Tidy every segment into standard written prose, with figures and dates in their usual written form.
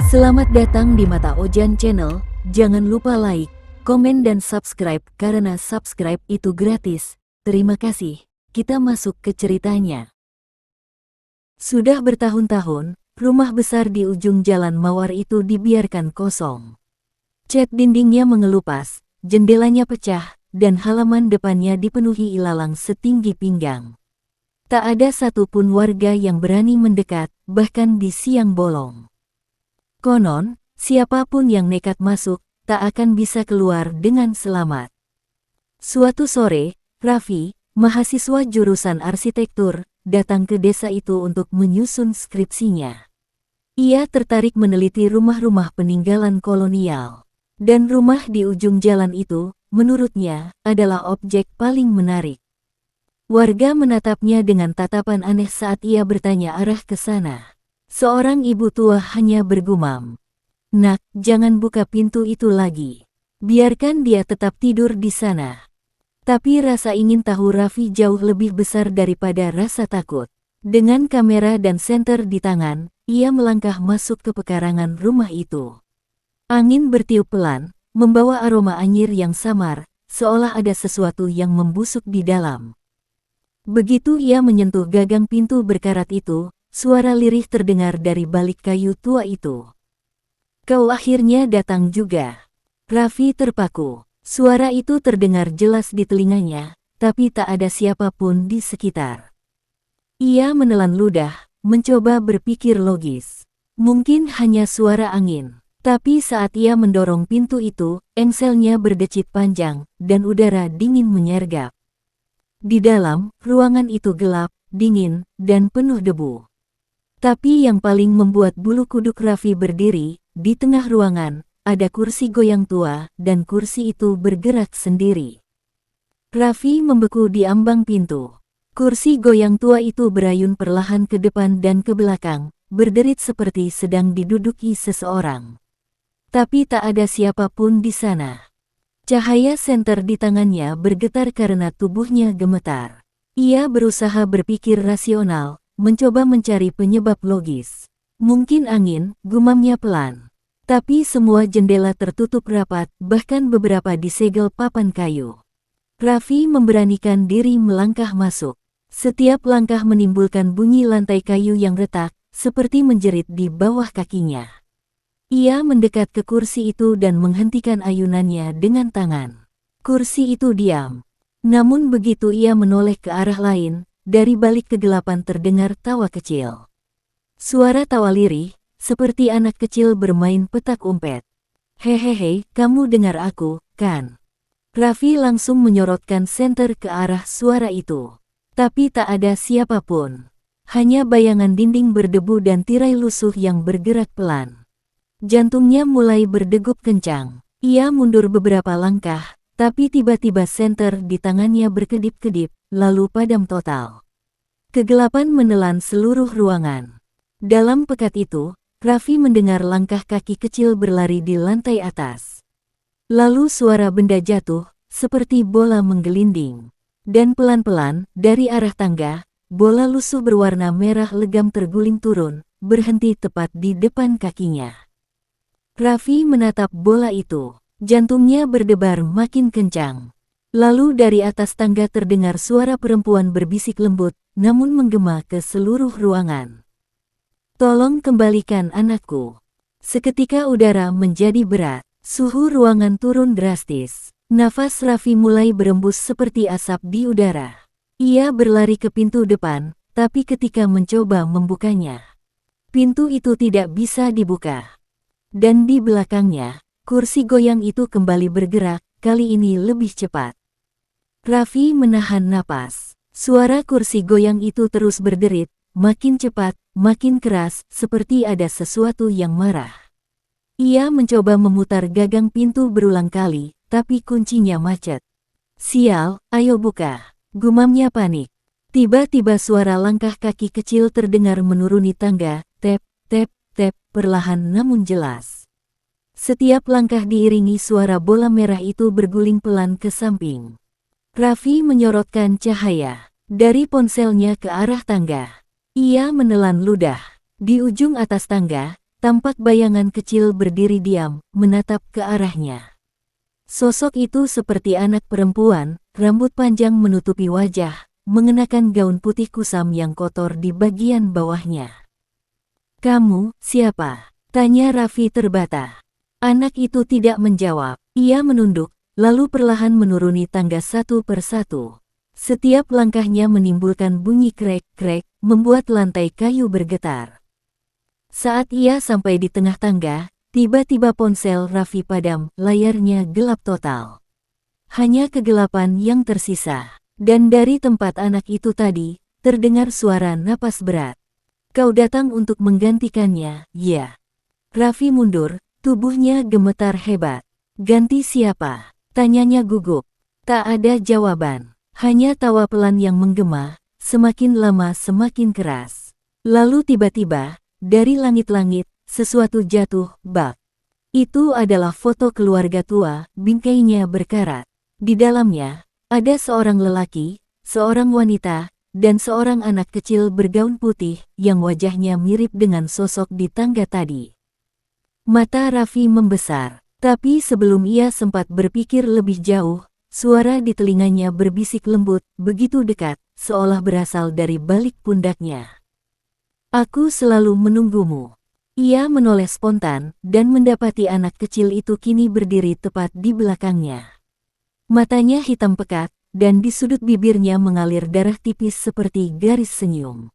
Selamat datang di Mata Ojan Channel, jangan lupa like, komen dan subscribe karena subscribe itu gratis. Terima kasih, kita masuk ke ceritanya. Sudah bertahun-tahun, rumah besar di ujung jalan Mawar itu dibiarkan kosong. Cat dindingnya mengelupas, jendelanya pecah, dan halaman depannya dipenuhi ilalang setinggi pinggang. Tak ada satupun warga yang berani mendekat, bahkan di siang bolong. Konon, siapapun yang nekat masuk, tak akan bisa keluar dengan selamat. Suatu sore, Raffi, mahasiswa jurusan arsitektur, datang ke desa itu untuk menyusun skripsinya. Ia tertarik meneliti rumah-rumah peninggalan kolonial. Dan rumah di ujung jalan itu, menurutnya, adalah objek paling menarik. Warga menatapnya dengan tatapan aneh saat ia bertanya arah ke sana. Seorang ibu tua hanya bergumam, "Nak, jangan buka pintu itu lagi. Biarkan dia tetap tidur di sana." Tapi rasa ingin tahu Raffi jauh lebih besar daripada rasa takut. Dengan kamera dan senter di tangan, ia melangkah masuk ke pekarangan rumah itu. Angin bertiup pelan, membawa aroma anyir yang samar, seolah ada sesuatu yang membusuk di dalam. Begitu ia menyentuh gagang pintu berkarat itu, suara lirih terdengar dari balik kayu tua itu. "Kau akhirnya datang juga." Raffi terpaku. Suara itu terdengar jelas di telinganya, tapi tak ada siapapun di sekitar. Ia menelan ludah, mencoba berpikir logis. Mungkin hanya suara angin. Tapi saat ia mendorong pintu itu, engselnya berdecit panjang, dan udara dingin menyergap. Di dalam, ruangan itu gelap, dingin, dan penuh debu. Tapi yang paling membuat bulu kuduk Raffi berdiri, di tengah ruangan, ada kursi goyang tua, dan kursi itu bergerak sendiri. Raffi membeku di ambang pintu. Kursi goyang tua itu berayun perlahan ke depan dan ke belakang, berderit seperti sedang diduduki seseorang. Tapi tak ada siapapun di sana. Cahaya senter di tangannya bergetar karena tubuhnya gemetar. Ia berusaha berpikir rasional, mencoba mencari penyebab logis. Mungkin angin, gumamnya pelan. Tapi semua jendela tertutup rapat, bahkan beberapa disegel papan kayu. Raffi memberanikan diri melangkah masuk. Setiap langkah menimbulkan bunyi lantai kayu yang retak, seperti menjerit di bawah kakinya. Ia mendekat ke kursi itu dan menghentikan ayunannya dengan tangan. Kursi itu diam. Namun begitu ia menoleh ke arah lain, dari balik kegelapan terdengar tawa kecil. Suara tawa lirih, seperti anak kecil bermain petak umpet. "Hehehe, kamu dengar aku, kan?" Raffi langsung menyorotkan senter ke arah suara itu. Tapi tak ada siapapun. Hanya bayangan dinding berdebu dan tirai lusuh yang bergerak pelan. Jantungnya mulai berdegup kencang. Ia mundur beberapa langkah, tapi tiba-tiba senter di tangannya berkedip-kedip, lalu padam total. Kegelapan menelan seluruh ruangan. Dalam pekat itu, Raffi mendengar langkah kaki kecil berlari di lantai atas. Lalu suara benda jatuh, seperti bola menggelinding. Dan pelan-pelan, dari arah tangga, bola lusuh berwarna merah legam terguling turun, berhenti tepat di depan kakinya. Raffi menatap bola itu. Jantungnya berdebar makin kencang. Lalu dari atas tangga terdengar suara perempuan berbisik lembut, namun menggema ke seluruh ruangan. "Tolong kembalikan anakku." Seketika udara menjadi berat. Suhu ruangan turun drastis. Nafas Raffi mulai berembus seperti asap di udara. Ia berlari ke pintu depan, tapi ketika mencoba membukanya, pintu itu tidak bisa dibuka. Dan di belakangnya, kursi goyang itu kembali bergerak, kali ini lebih cepat. Raffi menahan napas. Suara kursi goyang itu terus berderit, makin cepat, makin keras, seperti ada sesuatu yang marah. Ia mencoba memutar gagang pintu berulang kali, tapi kuncinya macet. "Sial, ayo buka," gumamnya panik. Tiba-tiba suara langkah kaki kecil terdengar menuruni tangga, tep, tep, tep, perlahan namun jelas. Setiap langkah diiringi suara bola merah itu berguling pelan ke samping. Raffi menyorotkan cahaya dari ponselnya ke arah tangga. Ia menelan ludah. Di ujung atas tangga, tampak bayangan kecil berdiri diam, menatap ke arahnya. Sosok itu seperti anak perempuan, rambut panjang menutupi wajah, mengenakan gaun putih kusam yang kotor di bagian bawahnya. "Kamu, siapa?" tanya Raffi terbata. Anak itu tidak menjawab. Ia menunduk, lalu perlahan menuruni tangga satu persatu. Setiap langkahnya menimbulkan bunyi krek-krek, membuat lantai kayu bergetar. Saat ia sampai di tengah tangga, tiba-tiba ponsel Raffi padam, layarnya gelap total. Hanya kegelapan yang tersisa. Dan dari tempat anak itu tadi, terdengar suara napas berat. "Kau datang untuk menggantikannya, ya?" Raffi mundur, tubuhnya gemetar hebat. "Ganti siapa?" tanyanya gugup. Tak ada jawaban, hanya tawa pelan yang menggema, semakin lama semakin keras. Lalu tiba-tiba, dari langit-langit, sesuatu jatuh, bak. Itu adalah foto keluarga tua, bingkainya berkarat. Di dalamnya, ada seorang lelaki, seorang wanita, dan seorang anak kecil bergaun putih yang wajahnya mirip dengan sosok di tangga tadi. Mata Raffi membesar, tapi sebelum ia sempat berpikir lebih jauh, suara di telinganya berbisik lembut, begitu dekat, seolah berasal dari balik pundaknya. "Aku selalu menunggumu." Ia menoleh spontan, dan mendapati anak kecil itu kini berdiri tepat di belakangnya. Matanya hitam pekat, dan di sudut bibirnya mengalir darah tipis seperti garis senyum.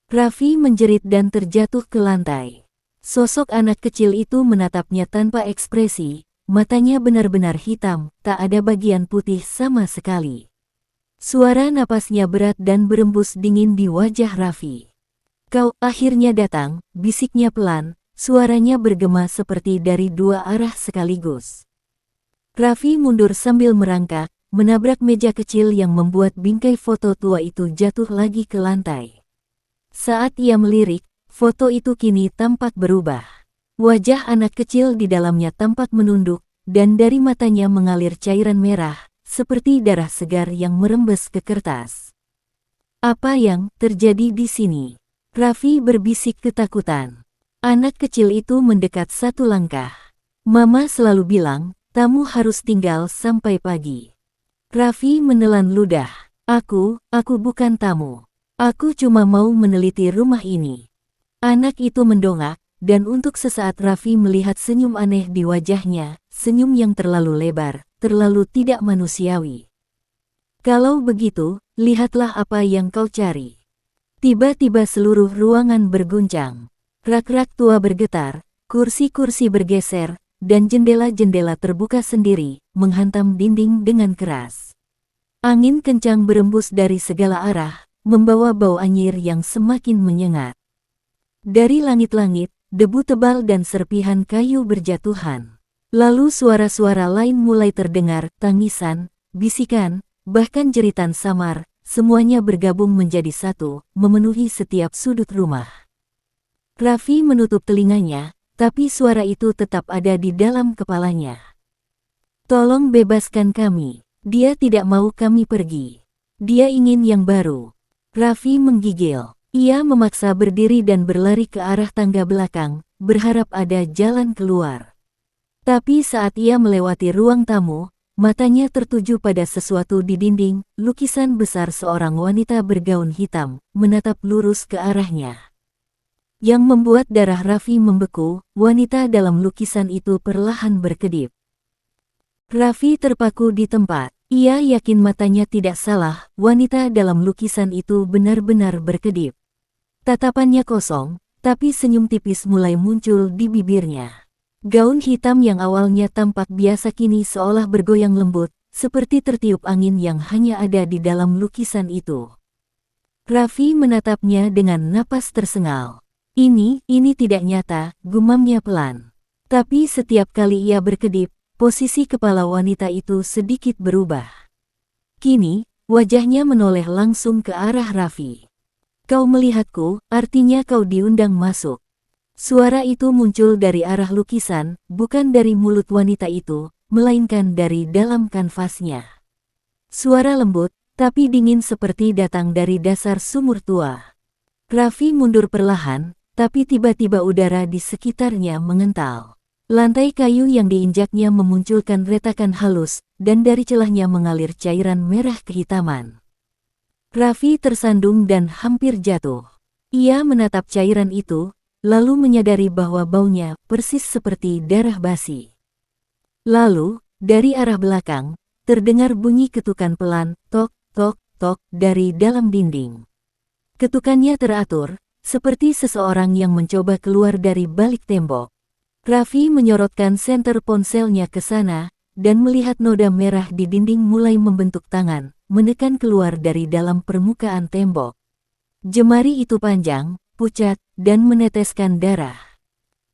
Raffi menjerit dan terjatuh ke lantai. Sosok anak kecil itu menatapnya tanpa ekspresi, matanya benar-benar hitam, tak ada bagian putih sama sekali. Suara napasnya berat dan berembus dingin di wajah Raffi. "Kau akhirnya datang," bisiknya pelan, suaranya bergema seperti dari dua arah sekaligus. Raffi mundur sambil merangkak, menabrak meja kecil yang membuat bingkai foto tua itu jatuh lagi ke lantai. Saat ia melirik, foto itu kini tampak berubah. Wajah anak kecil di dalamnya tampak menunduk, dan dari matanya mengalir cairan merah, seperti darah segar yang merembes ke kertas. "Apa yang terjadi di sini?" Raffi berbisik ketakutan. Anak kecil itu mendekat satu langkah. "Mama selalu bilang, tamu harus tinggal sampai pagi." Raffi menelan ludah. Aku bukan tamu. Aku cuma mau meneliti rumah ini." Anak itu mendongak, dan untuk sesaat Raffi melihat senyum aneh di wajahnya, senyum yang terlalu lebar, terlalu tidak manusiawi. "Kalau begitu, lihatlah apa yang kau cari." Tiba-tiba seluruh ruangan berguncang. Rak-rak tua bergetar, kursi-kursi bergeser, dan jendela-jendela terbuka sendiri, menghantam dinding dengan keras. Angin kencang berembus dari segala arah, membawa bau anyir yang semakin menyengat. Dari langit-langit, debu tebal dan serpihan kayu berjatuhan. Lalu suara-suara lain mulai terdengar, tangisan, bisikan, bahkan jeritan samar, semuanya bergabung menjadi satu, memenuhi setiap sudut rumah. Raffi menutup telinganya, tapi suara itu tetap ada di dalam kepalanya. "Tolong bebaskan kami. Dia tidak mau kami pergi. Dia ingin yang baru." Raffi menggigil. Ia memaksa berdiri dan berlari ke arah tangga belakang, berharap ada jalan keluar. Tapi saat ia melewati ruang tamu, matanya tertuju pada sesuatu di dinding, lukisan besar seorang wanita bergaun hitam, menatap lurus ke arahnya. Yang membuat darah Raffi membeku, wanita dalam lukisan itu perlahan berkedip. Raffi terpaku di tempat. Ia yakin matanya tidak salah, wanita dalam lukisan itu benar-benar berkedip. Tatapannya kosong, tapi senyum tipis mulai muncul di bibirnya. Gaun hitam yang awalnya tampak biasa kini seolah bergoyang lembut, seperti tertiup angin yang hanya ada di dalam lukisan itu. Raffi menatapnya dengan napas tersengal. Ini tidak nyata, gumamnya pelan. Tapi setiap kali ia berkedip, posisi kepala wanita itu sedikit berubah. Kini, wajahnya menoleh langsung ke arah Raffi. "Kau melihatku, artinya kau diundang masuk." Suara itu muncul dari arah lukisan, bukan dari mulut wanita itu, melainkan dari dalam kanvasnya. Suara lembut, tapi dingin seperti datang dari dasar sumur tua. Raffi mundur perlahan, tapi tiba-tiba udara di sekitarnya mengental. Lantai kayu yang diinjaknya memunculkan retakan halus, dan dari celahnya mengalir cairan merah kehitaman. Raffi tersandung dan hampir jatuh. Ia menatap cairan itu, lalu menyadari bahwa baunya persis seperti darah basi. Lalu, dari arah belakang, terdengar bunyi ketukan pelan, tok, tok, tok, dari dalam dinding. Ketukannya teratur, seperti seseorang yang mencoba keluar dari balik tembok. Raffi menyorotkan senter ponselnya ke sana, dan melihat noda merah di dinding mulai membentuk tangan, menekan keluar dari dalam permukaan tembok. Jemari itu panjang, pucat, dan meneteskan darah.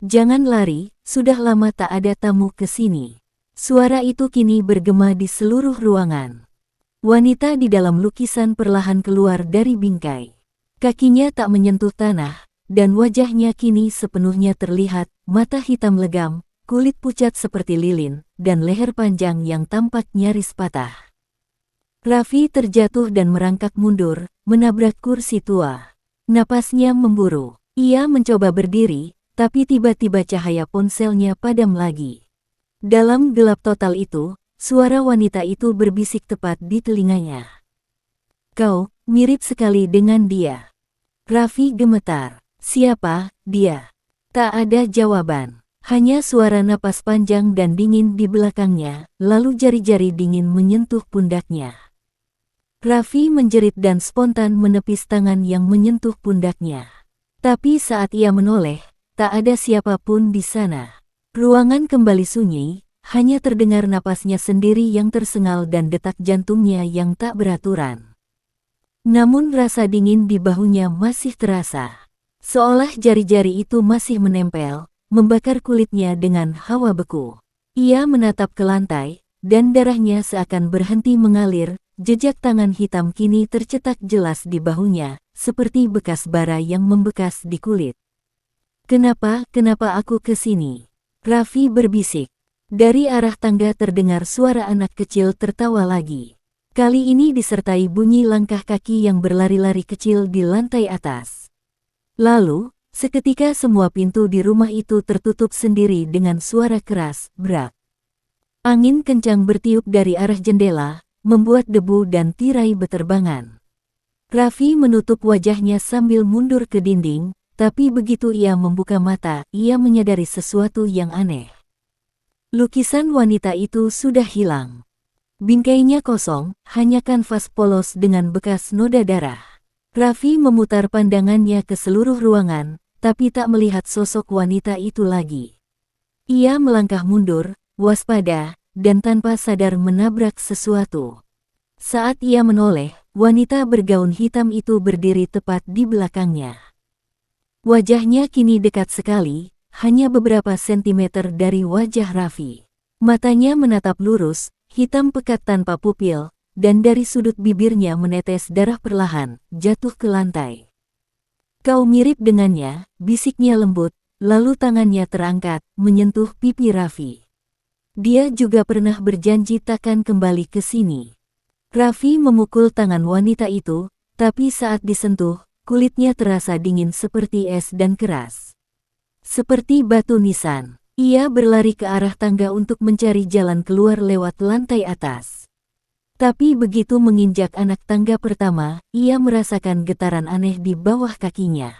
"Jangan lari, sudah lama tak ada tamu ke sini." Suara itu kini bergema di seluruh ruangan. Wanita di dalam lukisan perlahan keluar dari bingkai. Kakinya tak menyentuh tanah, dan wajahnya kini sepenuhnya terlihat, mata hitam legam, kulit pucat seperti lilin, dan leher panjang yang tampak nyaris patah. Raffi terjatuh dan merangkak mundur, menabrak kursi tua. Napasnya memburu. Ia mencoba berdiri, tapi tiba-tiba cahaya ponselnya padam lagi. Dalam gelap total itu, suara wanita itu berbisik tepat di telinganya. "Kau mirip sekali dengan dia." Raffi gemetar. "Siapa dia?" Tak ada jawaban. Hanya suara napas panjang dan dingin di belakangnya, lalu jari-jari dingin menyentuh pundaknya. Raffi menjerit dan spontan menepis tangan yang menyentuh pundaknya. Tapi saat ia menoleh, tak ada siapapun di sana. Ruangan kembali sunyi, hanya terdengar napasnya sendiri yang tersengal dan detak jantungnya yang tak beraturan. Namun rasa dingin di bahunya masih terasa. Seolah jari-jari itu masih menempel, membakar kulitnya dengan hawa beku. Ia menatap ke lantai, dan darahnya seakan berhenti mengalir, jejak tangan hitam kini tercetak jelas di bahunya, seperti bekas bara yang membekas di kulit. Kenapa aku ke sini?" Raffi berbisik. Dari arah tangga terdengar suara anak kecil tertawa lagi. Kali ini disertai bunyi langkah kaki yang berlari-lari kecil di lantai atas. Lalu, seketika semua pintu di rumah itu tertutup sendiri dengan suara keras, brak. Angin kencang bertiup dari arah jendela, membuat debu dan tirai beterbangan. Raffi menutup wajahnya sambil mundur ke dinding, tapi begitu ia membuka mata, ia menyadari sesuatu yang aneh. Lukisan wanita itu sudah hilang. Bingkainya kosong, hanya kanvas polos dengan bekas noda darah. Raffi memutar pandangannya ke seluruh ruangan, tapi tak melihat sosok wanita itu lagi. Ia melangkah mundur, waspada, dan tanpa sadar menabrak sesuatu. Saat ia menoleh, wanita bergaun hitam itu berdiri tepat di belakangnya. Wajahnya kini dekat sekali, hanya beberapa sentimeter dari wajah Raffi. Matanya menatap lurus, hitam pekat tanpa pupil, dan dari sudut bibirnya menetes darah perlahan, jatuh ke lantai. "Kau mirip dengannya," bisiknya lembut, lalu tangannya terangkat, menyentuh pipi Raffi. "Dia juga pernah berjanji takkan kembali ke sini." Raffi memukul tangan wanita itu, tapi saat disentuh, kulitnya terasa dingin seperti es dan keras. Seperti batu nisan, ia berlari ke arah tangga untuk mencari jalan keluar lewat lantai atas. Tapi begitu menginjak anak tangga pertama, ia merasakan getaran aneh di bawah kakinya.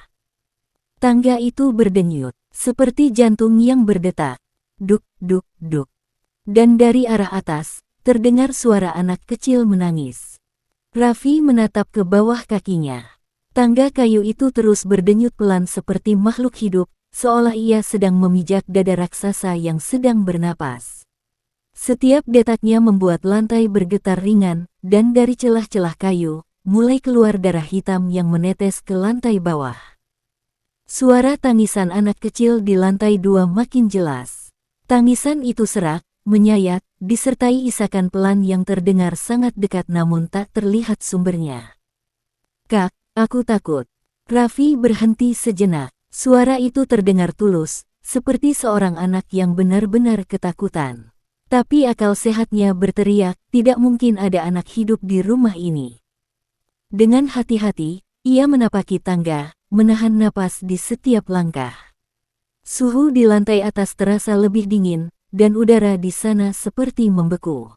Tangga itu berdenyut, seperti jantung yang berdetak. Duk, duk, duk. Dan dari arah atas, terdengar suara anak kecil menangis. Raffi menatap ke bawah kakinya. Tangga kayu itu terus berdenyut pelan seperti makhluk hidup, seolah ia sedang memijak dada raksasa yang sedang bernapas. Setiap detaknya membuat lantai bergetar ringan, dan dari celah-celah kayu, mulai keluar darah hitam yang menetes ke lantai bawah. Suara tangisan anak kecil di lantai 2 makin jelas. Tangisan itu serak, menyayat, disertai isakan pelan yang terdengar sangat dekat namun tak terlihat sumbernya. "Kak, aku takut." Raffi berhenti sejenak. Suara itu terdengar tulus, seperti seorang anak yang benar-benar ketakutan. Tapi akal sehatnya berteriak, tidak mungkin ada anak hidup di rumah ini. Dengan hati-hati, ia menapaki tangga, menahan napas di setiap langkah. Suhu di lantai atas terasa lebih dingin, dan udara di sana seperti membeku.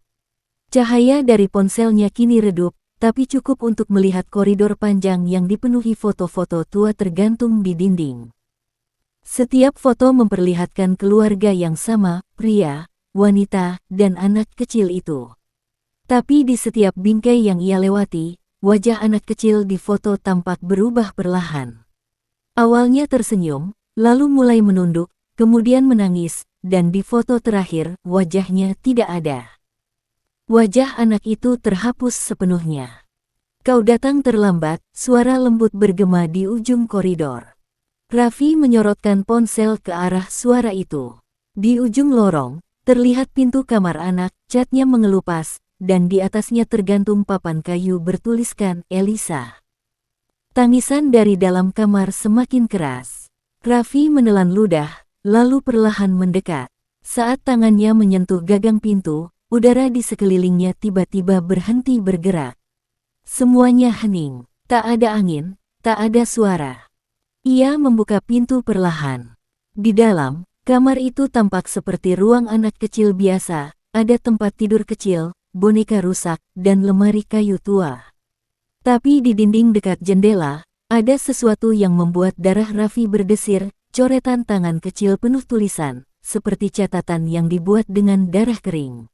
Cahaya dari ponselnya kini redup, tapi cukup untuk melihat koridor panjang yang dipenuhi foto-foto tua tergantung di dinding. Setiap foto memperlihatkan keluarga yang sama, pria, wanita, dan anak kecil itu. Tapi di setiap bingkai yang ia lewati, wajah anak kecil di foto tampak berubah perlahan. Awalnya tersenyum, lalu mulai menunduk, kemudian menangis, dan di foto terakhir, wajahnya tidak ada. Wajah anak itu terhapus sepenuhnya. Kau datang terlambat, suara lembut bergema di ujung koridor. Raffi menyorotkan ponsel ke arah suara itu. Di ujung lorong, terlihat pintu kamar anak, catnya mengelupas, dan di atasnya tergantung papan kayu bertuliskan Elisa. Tangisan dari dalam kamar semakin keras. Raffi menelan ludah, lalu perlahan mendekat. Saat tangannya menyentuh gagang pintu, udara di sekelilingnya tiba-tiba berhenti bergerak. Semuanya hening, tak ada angin, tak ada suara. Ia membuka pintu perlahan. Di dalam, kamar itu tampak seperti ruang anak kecil biasa, ada tempat tidur kecil, boneka rusak, dan lemari kayu tua. Tapi di dinding dekat jendela, ada sesuatu yang membuat darah Raffi berdesir, coretan tangan kecil penuh tulisan, seperti catatan yang dibuat dengan darah kering.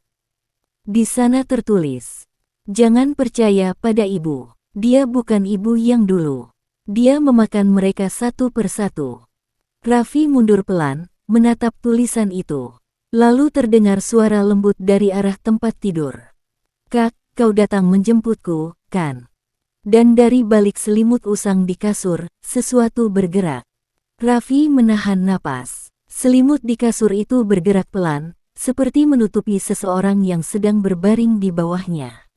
Di sana tertulis, "Jangan percaya pada ibu. Dia bukan ibu yang dulu. Dia memakan mereka satu persatu." Raffi mundur pelan, menatap tulisan itu. Lalu terdengar suara lembut dari arah tempat tidur. "Kak, kau datang menjemputku, kan?" Dan dari balik selimut usang di kasur, sesuatu bergerak. Raffi menahan napas. Selimut di kasur itu bergerak pelan, seperti menutupi seseorang yang sedang berbaring di bawahnya.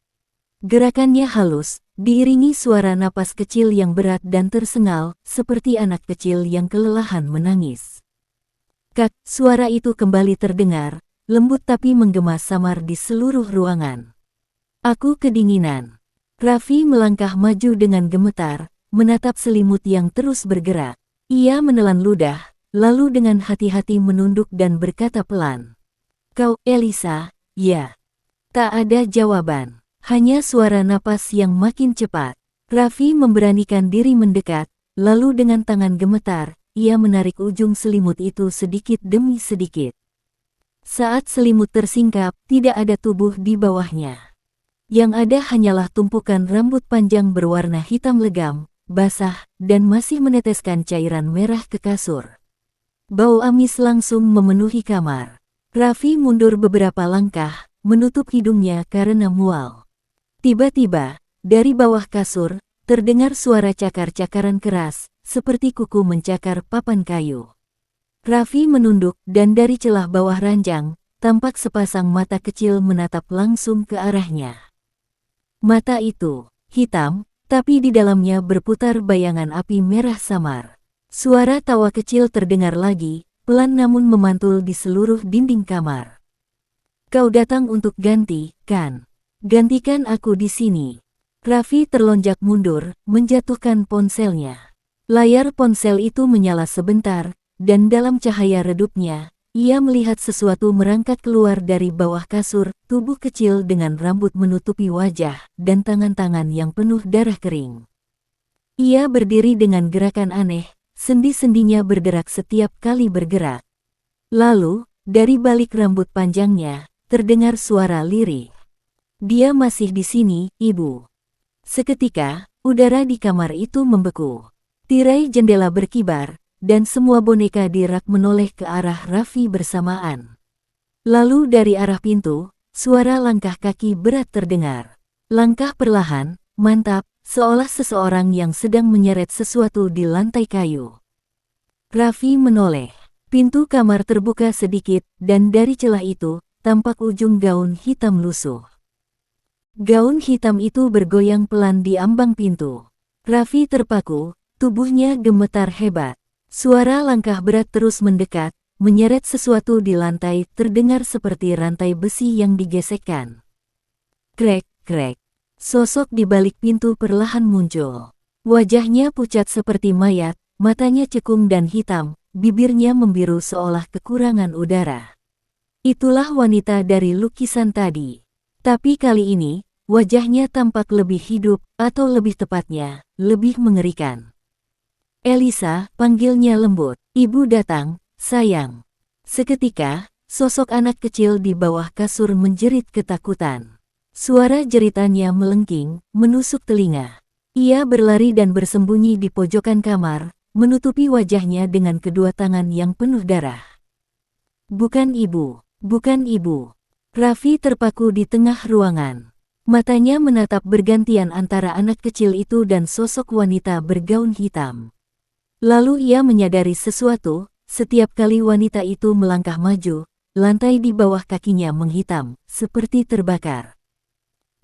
Gerakannya halus, diiringi suara napas kecil yang berat dan tersengal, seperti anak kecil yang kelelahan menangis. "Kak," suara itu kembali terdengar, lembut tapi menggema samar di seluruh ruangan. "Aku kedinginan." Raffi melangkah maju dengan gemetar, menatap selimut yang terus bergerak. Ia menelan ludah, lalu dengan hati-hati menunduk dan berkata pelan, "Kau, Elisa?" "Ya." Tak ada jawaban, hanya suara napas yang makin cepat. Raffi memberanikan diri mendekat, lalu dengan tangan gemetar, ia menarik ujung selimut itu sedikit demi sedikit. Saat selimut tersingkap, tidak ada tubuh di bawahnya. Yang ada hanyalah tumpukan rambut panjang berwarna hitam legam, basah, dan masih meneteskan cairan merah ke kasur. Bau amis langsung memenuhi kamar. Raffi mundur beberapa langkah, menutup hidungnya karena mual. Tiba-tiba, dari bawah kasur, terdengar suara cakar-cakaran keras, seperti kuku mencakar papan kayu. Raffi menunduk dan dari celah bawah ranjang, tampak sepasang mata kecil menatap langsung ke arahnya. Mata itu, hitam, tapi di dalamnya berputar bayangan api merah samar. Suara tawa kecil terdengar lagi, pelan namun memantul di seluruh dinding kamar. "Kau datang untuk ganti, kan? Gantikan aku di sini." Raffi terlonjak mundur, menjatuhkan ponselnya. Layar ponsel itu menyala sebentar, dan dalam cahaya redupnya, ia melihat sesuatu merangkak keluar dari bawah kasur, tubuh kecil dengan rambut menutupi wajah, dan tangan-tangan yang penuh darah kering. Ia berdiri dengan gerakan aneh, sendi-sendinya bergerak setiap kali bergerak. Lalu, dari balik rambut panjangnya, terdengar suara lirih. "Dia masih di sini, Ibu." Seketika, udara di kamar itu membeku. Tirai jendela berkibar, dan semua boneka di rak menoleh ke arah Raffi bersamaan. Lalu dari arah pintu, suara langkah kaki berat terdengar. Langkah perlahan, mantap, seolah seseorang yang sedang menyeret sesuatu di lantai kayu. Raffi menoleh. Pintu kamar terbuka sedikit, dan dari celah itu, tampak ujung gaun hitam lusuh. Gaun hitam itu bergoyang pelan di ambang pintu. Raffi terpaku, tubuhnya gemetar hebat. Suara langkah berat terus mendekat, menyeret sesuatu di lantai terdengar seperti rantai besi yang digesekkan. Krek, krek. Sosok di balik pintu perlahan muncul. Wajahnya pucat seperti mayat, matanya cekung dan hitam, bibirnya membiru seolah kekurangan udara. Itulah wanita dari lukisan tadi. Tapi kali ini, wajahnya tampak lebih hidup, atau lebih tepatnya, lebih mengerikan. Elisa, panggilnya lembut. Ibu datang, sayang. Seketika, sosok anak kecil di bawah kasur menjerit ketakutan. Suara jeritannya melengking, menusuk telinga. Ia berlari dan bersembunyi di pojokan kamar, menutupi wajahnya dengan kedua tangan yang penuh darah. Bukan ibu, bukan ibu. Raffi terpaku di tengah ruangan. Matanya menatap bergantian antara anak kecil itu dan sosok wanita bergaun hitam. Lalu ia menyadari sesuatu, setiap kali wanita itu melangkah maju, lantai di bawah kakinya menghitam, seperti terbakar.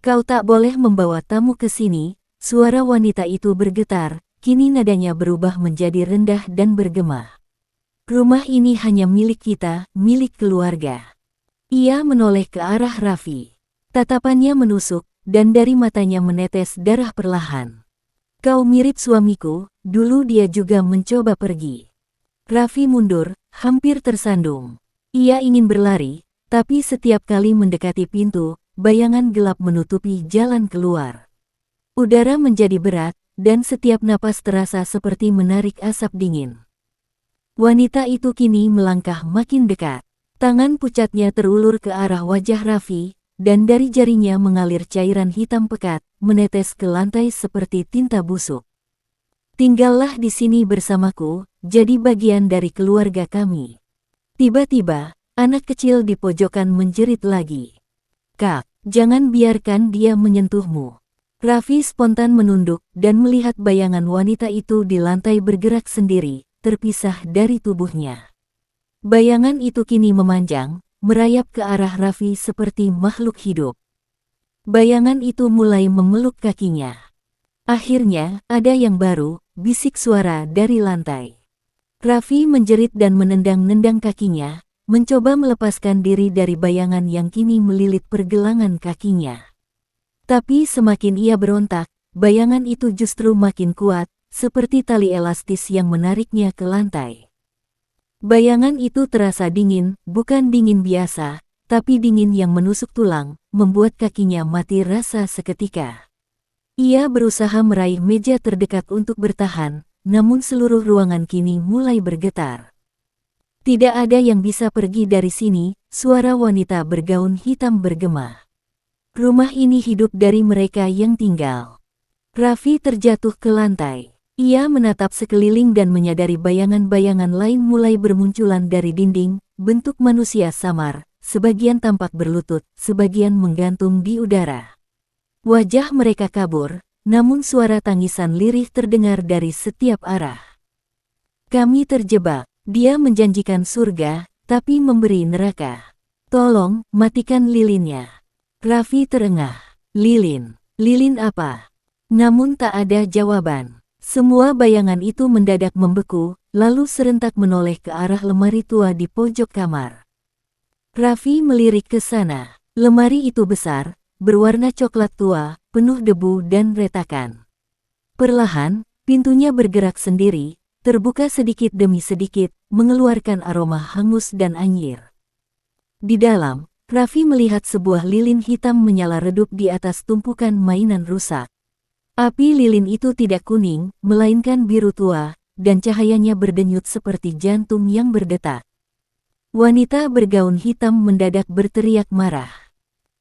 Kau tak boleh membawa tamu ke sini, suara wanita itu bergetar, kini nadanya berubah menjadi rendah dan bergema. Rumah ini hanya milik kita, milik keluarga. Ia menoleh ke arah Raffi. Tatapannya menusuk, dan dari matanya menetes darah perlahan. Kau mirip suamiku, dulu dia juga mencoba pergi. Raffi mundur, hampir tersandung. Ia ingin berlari, tapi setiap kali mendekati pintu, bayangan gelap menutupi jalan keluar. Udara menjadi berat, dan setiap napas terasa seperti menarik asap dingin. Wanita itu kini melangkah makin dekat. Tangan pucatnya terulur ke arah wajah Raffi, dan dari jarinya mengalir cairan hitam pekat, menetes ke lantai seperti tinta busuk. Tinggallah di sini bersamaku, jadi bagian dari keluarga kami. Tiba-tiba, anak kecil di pojokan menjerit lagi. Kak, jangan biarkan dia menyentuhmu. Raffi spontan menunduk dan melihat bayangan wanita itu di lantai bergerak sendiri, terpisah dari tubuhnya. Bayangan itu kini memanjang, merayap ke arah Raffi seperti makhluk hidup. Bayangan itu mulai memeluk kakinya. Akhirnya, ada yang baru, bisik suara dari lantai. Raffi menjerit dan menendang-nendang kakinya, mencoba melepaskan diri dari bayangan yang kini melilit pergelangan kakinya. Tapi semakin ia berontak, bayangan itu justru makin kuat, seperti tali elastis yang menariknya ke lantai. Bayangan itu terasa dingin, bukan dingin biasa, tapi dingin yang menusuk tulang, membuat kakinya mati rasa seketika. Ia berusaha meraih meja terdekat untuk bertahan, namun seluruh ruangan kini mulai bergetar. Tidak ada yang bisa pergi dari sini, suara wanita bergaun hitam bergema. Rumah ini hidup dari mereka yang tinggal. Raffi terjatuh ke lantai. Ia menatap sekeliling dan menyadari bayangan-bayangan lain mulai bermunculan dari dinding, bentuk manusia samar, sebagian tampak berlutut, sebagian menggantung di udara. Wajah mereka kabur, namun suara tangisan lirih terdengar dari setiap arah. Kami terjebak, dia menjanjikan surga, tapi memberi neraka. Tolong, matikan lilinnya. Raffi terengah. Lilin? Lilin apa? Namun tak ada jawaban. Semua bayangan itu mendadak membeku, lalu serentak menoleh ke arah lemari tua di pojok kamar. Raffi melirik ke sana. Lemari itu besar, berwarna coklat tua, penuh debu dan retakan. Perlahan, pintunya bergerak sendiri, terbuka sedikit demi sedikit, mengeluarkan aroma hangus dan anyir. Di dalam, Raffi melihat sebuah lilin hitam menyala redup di atas tumpukan mainan rusak. Api lilin itu tidak kuning, melainkan biru tua, dan cahayanya berdenyut seperti jantung yang berdetak. Wanita bergaun hitam mendadak berteriak marah.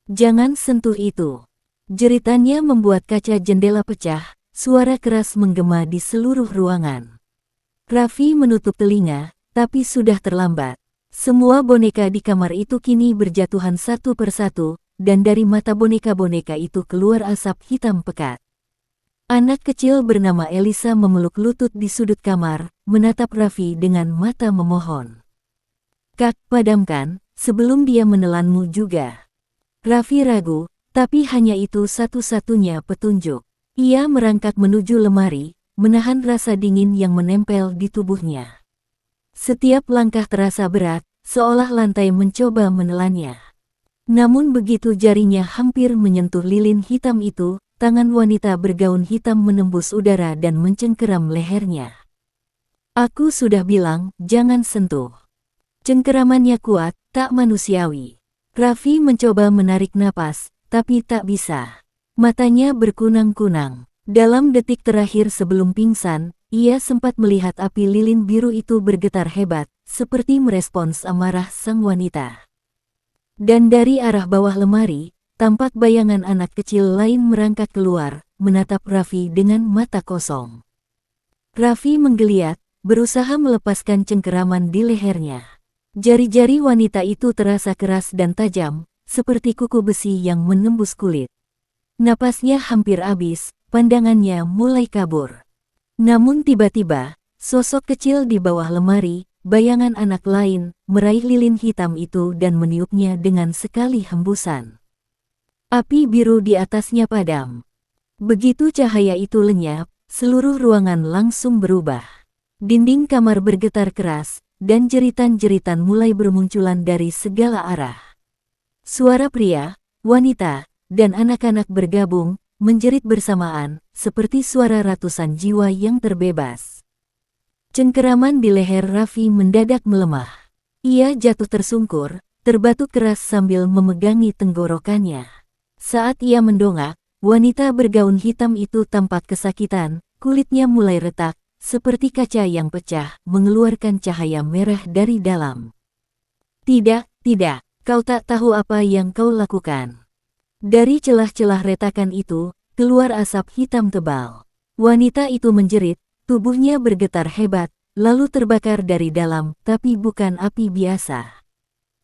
Jangan sentuh itu. Jeritannya membuat kaca jendela pecah, suara keras menggema di seluruh ruangan. Raffi menutup telinga, tapi sudah terlambat. Semua boneka di kamar itu kini berjatuhan satu persatu, dan dari mata boneka-boneka itu keluar asap hitam pekat. Anak kecil bernama Elisa memeluk lutut di sudut kamar, menatap Raffi dengan mata memohon. Kak, padamkan, sebelum dia menelanmu juga. Raffi ragu, tapi hanya itu satu-satunya petunjuk. Ia merangkak menuju lemari, menahan rasa dingin yang menempel di tubuhnya. Setiap langkah terasa berat, seolah lantai mencoba menelannya. Namun begitu jarinya hampir menyentuh lilin hitam itu, tangan wanita bergaun hitam menembus udara dan mencengkeram lehernya. Aku sudah bilang, jangan sentuh. Cengkeramannya kuat, tak manusiawi. Raffi mencoba menarik napas, tapi tak bisa. Matanya berkunang-kunang. Dalam detik terakhir sebelum pingsan, ia sempat melihat api lilin biru itu bergetar hebat, seperti merespons amarah sang wanita. Dan dari arah bawah lemari, tampak bayangan anak kecil lain merangkak keluar, menatap Raffi dengan mata kosong. Raffi menggeliat, berusaha melepaskan cengkeraman di lehernya. Jari-jari wanita itu terasa keras dan tajam, seperti kuku besi yang menembus kulit. Napasnya hampir habis, pandangannya mulai kabur. Namun tiba-tiba, sosok kecil di bawah lemari, bayangan anak lain, meraih lilin hitam itu dan meniupnya dengan sekali hembusan. Api biru di atasnya padam. Begitu cahaya itu lenyap, seluruh ruangan langsung berubah. Dinding kamar bergetar keras, dan jeritan-jeritan mulai bermunculan dari segala arah. Suara pria, wanita, dan anak-anak bergabung, menjerit bersamaan, seperti suara ratusan jiwa yang terbebas. Cengkeraman di leher Raffi mendadak melemah. Ia jatuh tersungkur, terbatuk keras sambil memegangi tenggorokannya. Saat ia mendongak, wanita bergaun hitam itu tampak kesakitan, kulitnya mulai retak, seperti kaca yang pecah, mengeluarkan cahaya merah dari dalam. Tidak, kau tak tahu apa yang kau lakukan. Dari celah-celah retakan itu, keluar asap hitam tebal. Wanita itu menjerit, tubuhnya bergetar hebat, lalu terbakar dari dalam, tapi bukan api biasa.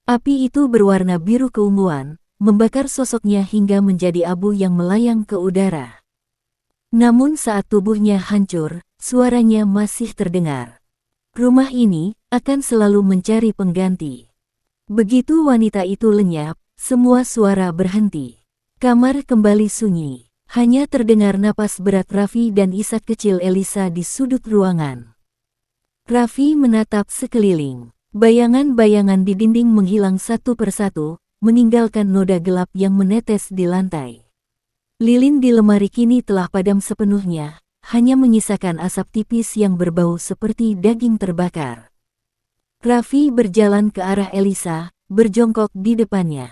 Api itu berwarna biru keunguan, membakar sosoknya hingga menjadi abu yang melayang ke udara. Namun saat tubuhnya hancur, suaranya masih terdengar. Rumah ini akan selalu mencari pengganti. Begitu wanita itu lenyap, semua suara berhenti. Kamar kembali sunyi. Hanya terdengar napas berat Raffi dan isak kecil Elisa di sudut ruangan. Raffi menatap sekeliling. Bayangan-bayangan di dinding menghilang satu persatu, meninggalkan noda gelap yang menetes di lantai. Lilin di lemari kini telah padam sepenuhnya, hanya menyisakan asap tipis yang berbau seperti daging terbakar. Raffi berjalan ke arah Elisa, berjongkok di depannya.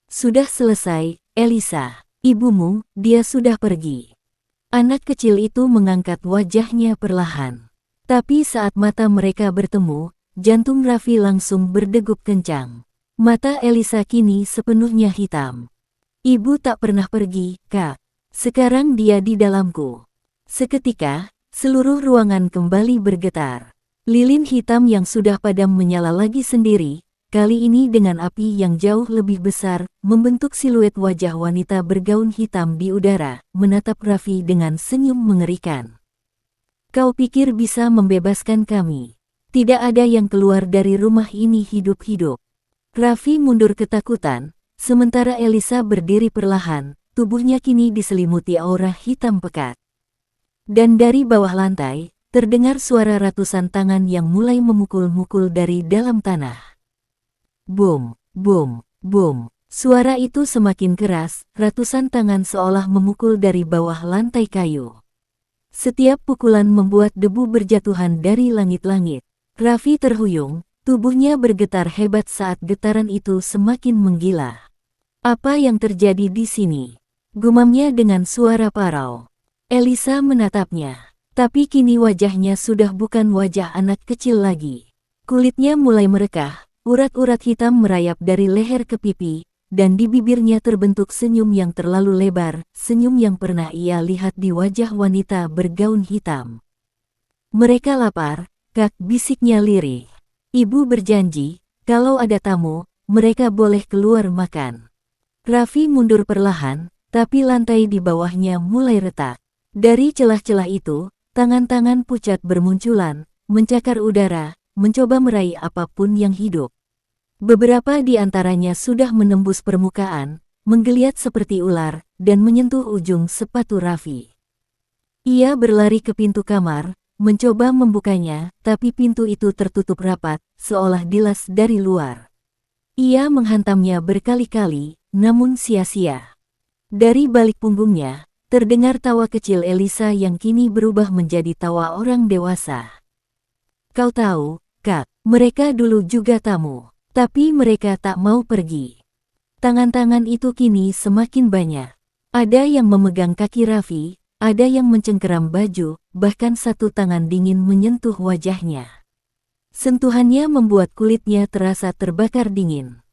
Sudah selesai, Elisa. Ibumu, dia sudah pergi. Anak kecil itu mengangkat wajahnya perlahan. Tapi saat mata mereka bertemu, jantung Raffi langsung berdegup kencang. Mata Elisa kini sepenuhnya hitam. Ibu tak pernah pergi, Kak. Sekarang dia di dalamku. Seketika, seluruh ruangan kembali bergetar. Lilin hitam yang sudah padam menyala lagi sendiri, kali ini dengan api yang jauh lebih besar, membentuk siluet wajah wanita bergaun hitam di udara, menatap Raffi dengan senyum mengerikan. Kau pikir bisa membebaskan kami? Tidak ada yang keluar dari rumah ini hidup-hidup. Raffi mundur ketakutan. Sementara Elisa berdiri perlahan, tubuhnya kini diselimuti aura hitam pekat. Dan dari bawah lantai, terdengar suara ratusan tangan yang mulai memukul-mukul dari dalam tanah. Boom, boom, boom. Suara itu semakin keras, ratusan tangan seolah memukul dari bawah lantai kayu. Setiap pukulan membuat debu berjatuhan dari langit-langit. Raffi terhuyung, tubuhnya bergetar hebat saat getaran itu semakin menggila. Apa yang terjadi di sini? Gumamnya dengan suara parau. Elisa menatapnya. Tapi kini wajahnya sudah bukan wajah anak kecil lagi. Kulitnya mulai merekah, urat-urat hitam merayap dari leher ke pipi, dan di bibirnya terbentuk senyum yang terlalu lebar, senyum yang pernah ia lihat di wajah wanita bergaun hitam. Mereka lapar, Kak, bisiknya lirih. Ibu berjanji, kalau ada tamu, mereka boleh keluar makan. Raffi mundur perlahan, tapi lantai di bawahnya mulai retak. Dari celah-celah itu, tangan-tangan pucat bermunculan, mencakar udara, mencoba meraih apapun yang hidup. Beberapa di antaranya sudah menembus permukaan, menggeliat seperti ular, dan menyentuh ujung sepatu Raffi. Ia berlari ke pintu kamar, mencoba membukanya, tapi pintu itu tertutup rapat, seolah dilas dari luar. Ia menghantamnya berkali-kali, namun sia-sia. Dari balik punggungnya, terdengar tawa kecil Elisa yang kini berubah menjadi tawa orang dewasa. Kau tahu, Kak, mereka dulu juga tamu. Tapi mereka tak mau pergi. Tangan-tangan itu kini semakin banyak. Ada yang memegang kaki Raffi, ada yang mencengkeram baju, bahkan satu tangan dingin menyentuh wajahnya. Sentuhannya membuat kulitnya terasa terbakar dingin.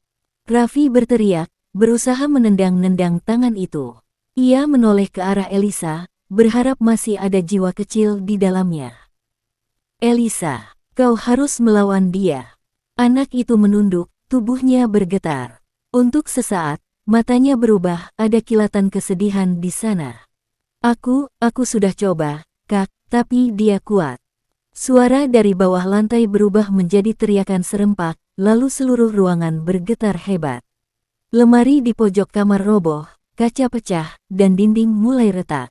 Raffi berteriak, berusaha menendang-nendang tangan itu. Ia menoleh ke arah Elisa, berharap masih ada jiwa kecil di dalamnya. Elisa, kau harus melawan dia. Anak itu menunduk, tubuhnya bergetar. Untuk sesaat, matanya berubah, ada kilatan kesedihan di sana. Aku sudah coba, Kak, tapi dia kuat. Suara dari bawah lantai berubah menjadi teriakan serempak, lalu seluruh ruangan bergetar hebat. Lemari di pojok kamar roboh, kaca pecah, dan dinding mulai retak.